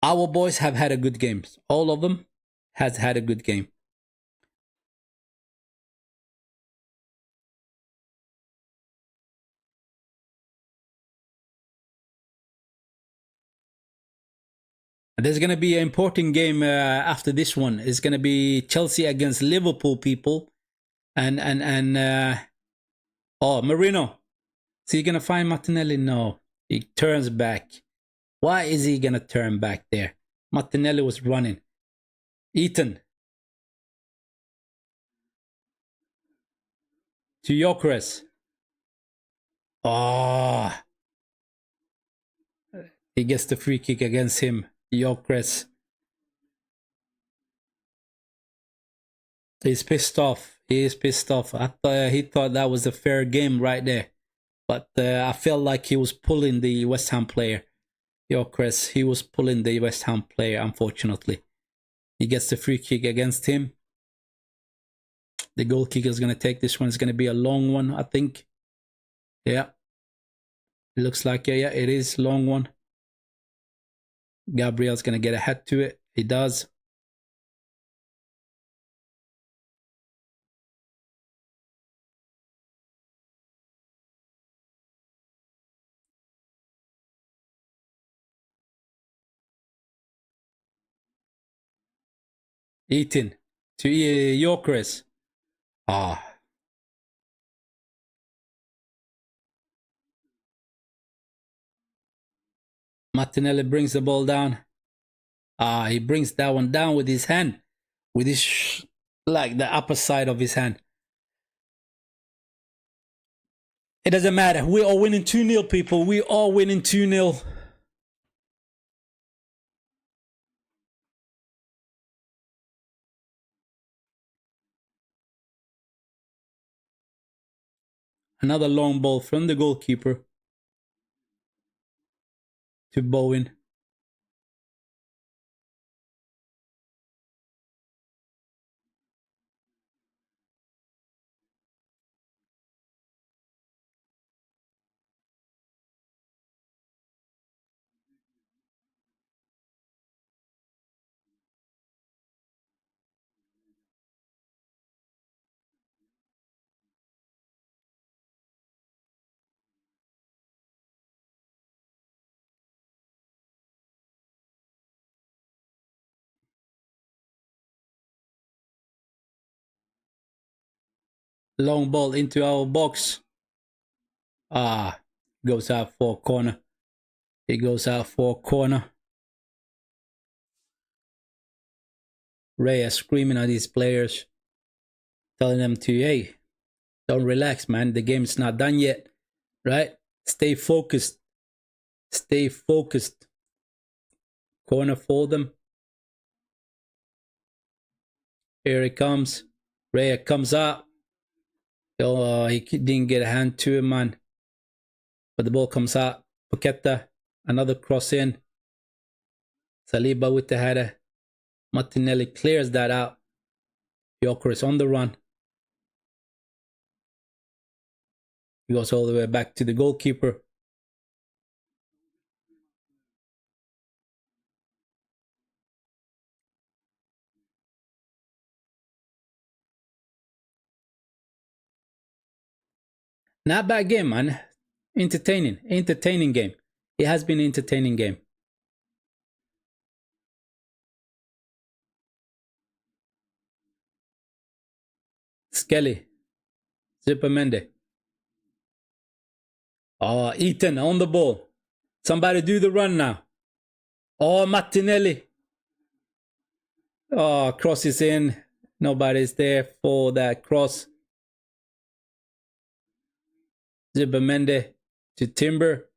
Our boys have had a good game. All of them has had a good game. There's going to be an important game after this one. It's going to be Chelsea against Liverpool, people. And oh, Marino. Is he going to find Martinelli? No. He turns back. Why is he going to turn back there? Martinelli was running. Ethan. To Gyökeres. Oh. He gets the free kick against him. Gyökeres. He's pissed off. He is pissed off. He thought that was a fair game right there. But I felt like he was pulling the West Ham player. Gyökeres, he was pulling the West Ham player, unfortunately. He gets the free kick against him. The goal kicker is going to take this one. It's going to be a long one, I think. Yeah. It looks like, yeah, it is a long one. Gabriel's going to get a head to it. He does. Eating to Gyökeres. Ah. Martinelli brings the ball down. Ah, he brings that one down with his hand. With his, like the upper side of his hand. It doesn't matter. We are winning 2-0, people. We are winning 2-0. Another long ball from the goalkeeper to Bowen. Long ball into our box. Ah, goes out for a corner. It goes out for a corner. Raya screaming at his players, telling them to, hey, don't relax, man. The game's not done yet, right? Stay focused. Stay focused. Corner for them. Here it comes. Raya comes out. Oh, he didn't get a hand to him, man. But the ball comes out. Paqueta, another cross in. Saliba with the header. Martinelli clears that out. Gyökeres on the run. He goes all the way back to the goalkeeper. Not bad game, man. Entertaining game. It has been an entertaining game. Skelly. Zupermende. Oh, Ethan on the ball. Somebody do the run now. Oh, Martinelli. Oh, cross is in. Nobody's there for that cross. Zupermende to Timber.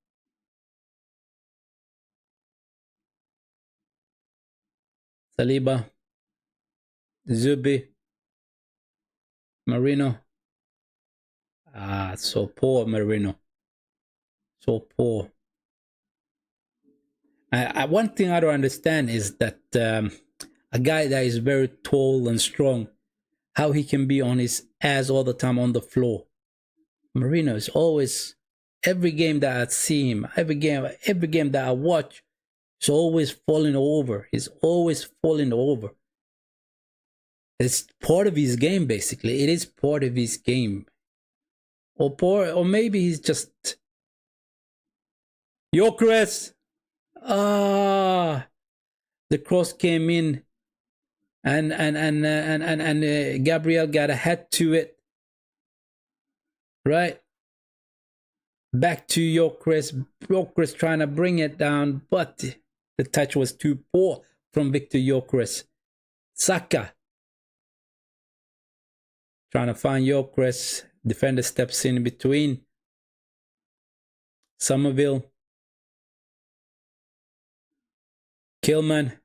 Saliba, Zubi, Marino. Ah, so poor Marino. So poor. One thing I don't understand is that a guy that is very tall and strong, how he can be on his ass all the time on the floor. Marino is always, every game that I see him, every game that I watch, he's always falling over. He's always falling over. It's part of his game, basically. It is part of his game. Or maybe he's just Gyökeres. Ah, the cross came in, and Gabriel got a head to it. Right, back to Gyökeres. Gyökeres trying to bring it down, but the touch was too poor from Victor Gyökeres. Saka trying to find Gyökeres. Defender steps in between. Somerville. Kilman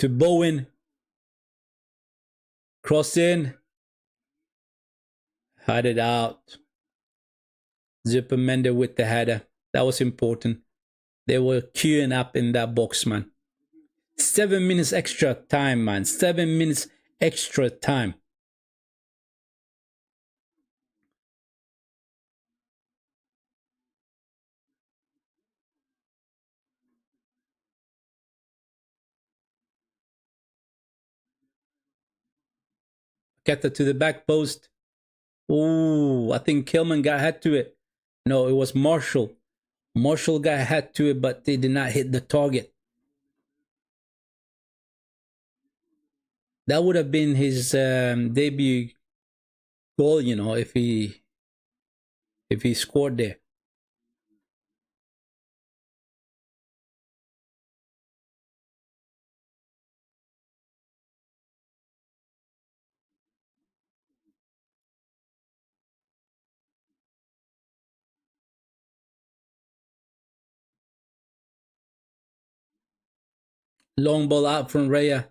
to Bowen. Cross in. Had it out. Zupermende with the header. That was important. They were queuing up in that box, man. 7 minutes extra time, man. 7 minutes extra time. Get it to the back post. Oh, I think Kilman got head to it. No, it was Marshall. Marshall got head to it, but they did not hit the target. That would have been his debut goal, you know, if he scored there. Long ball out from Raya.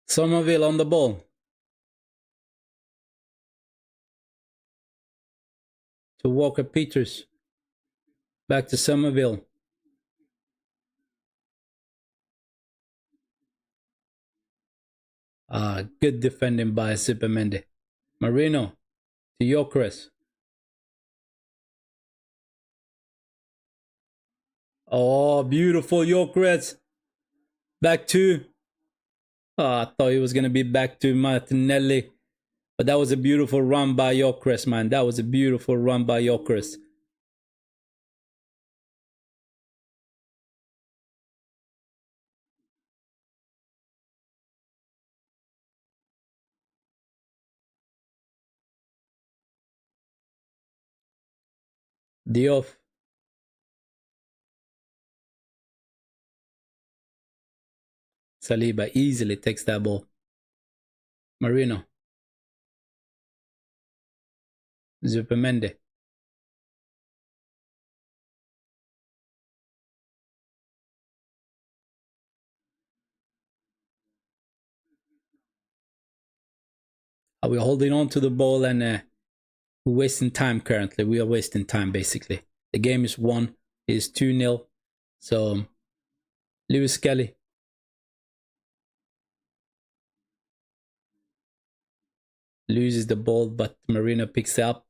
Somerville on the ball. To Walker Peters. Back to Somerville. Good defending by Zupermende. Marino to Gyökeres. Oh, beautiful Gyökeres. Back to. Oh, I thought he was going to be back to Martinelli. But that was a beautiful run by Gyökeres, man. That was a beautiful run by Gyökeres. Diouf. Saliba easily takes that ball. Marino. Zupermende. We're holding on to the ball and we're wasting time currently. We are wasting time, basically. The game is won. It's 2-0. So, Lewis Kelly. Loses the ball, but Marino picks it up.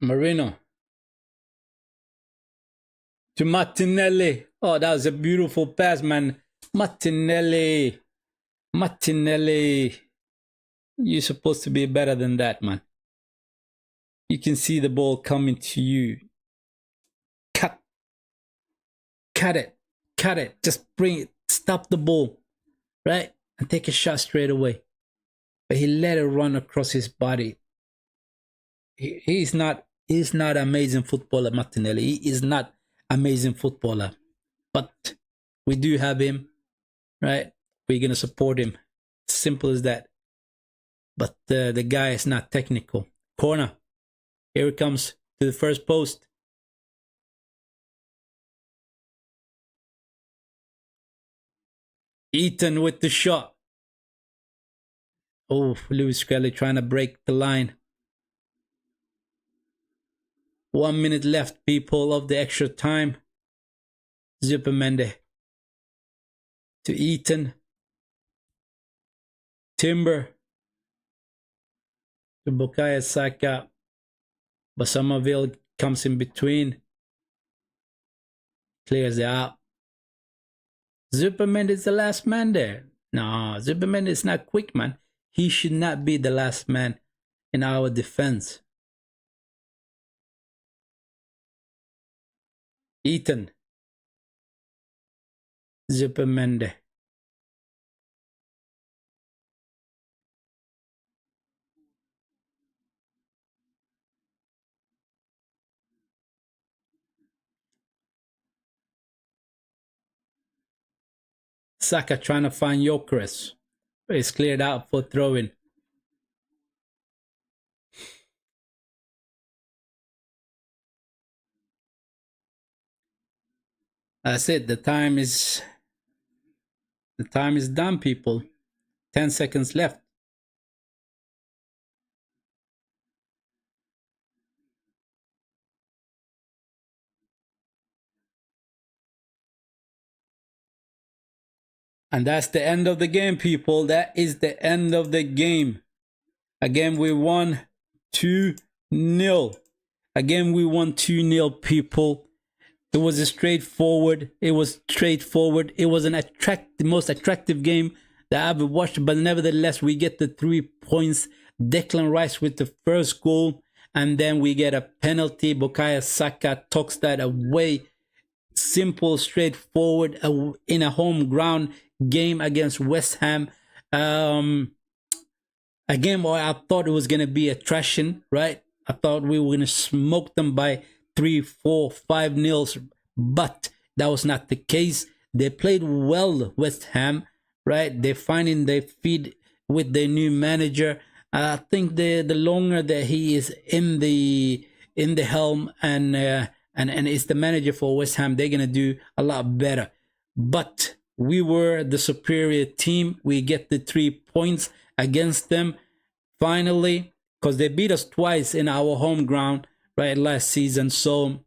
Marino. To Martinelli. Oh, that was a beautiful pass, man. Martinelli. Martinelli. You're supposed to be better than that, man. You can see the ball coming to you. Cut it, cut it. Just bring it. Stop the ball, right? And take a shot straight away. But he let it run across his body. He's not amazing footballer, Martinelli. He is not amazing footballer. But we do have him, right? We're gonna support him. Simple as that. But the guy is not technical. Corner. Here it comes to the first post. Eaton with the shot. Oh, Lewis Kelly trying to break the line. 1 minute left, people, of the extra time. Zupermende to Eaton. Timber to Bukayo Saka. But Somerville comes in between. Clears it out. Zupermende is the last man there. No, Zupermende is not quick, man. He should not be the last man in our defense. Eaton. Zupermende. Saka trying to find Gyökeres. It's cleared out for throwing. That's it. The time is done, people. 10 seconds left. And that's the end of the game, people. That is the end of the game. Again, we won 2-0. Again, we won 2-0, people. It was straightforward. It was straightforward. It was the most attractive game that I've watched. But nevertheless, we get the 3 points. Declan Rice with the first goal. And then we get a penalty. Bukayo Saka tucks that away. Simple, straightforward, in a home ground game against West Ham. A game where I thought it was going to be a thrashing, right? I thought we were going to smoke them by 3, 4, 5 nils, but that was not the case. They played well, West Ham, right? They're finding their feet with their new manager. I think the longer that he is in the helm and is the manager for West Ham, they're gonna do a lot better. But we were the superior team. We get the 3 points against them finally, because they beat us twice in our home ground, right, last season. So,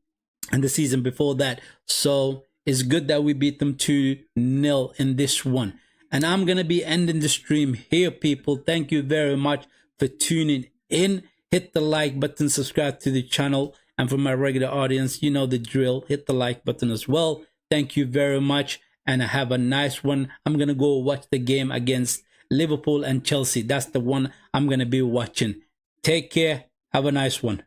and the season before that. So it's good that we beat them 2-0 in this one. And I'm gonna be ending the stream here, people. Thank you very much for tuning in. Hit the like button, subscribe to the channel. And for my regular audience, you know the drill. Hit the like button as well. Thank you very much. And have a nice one. I'm going to go watch the game against Liverpool and Chelsea. That's the one I'm going to be watching. Take care. Have a nice one.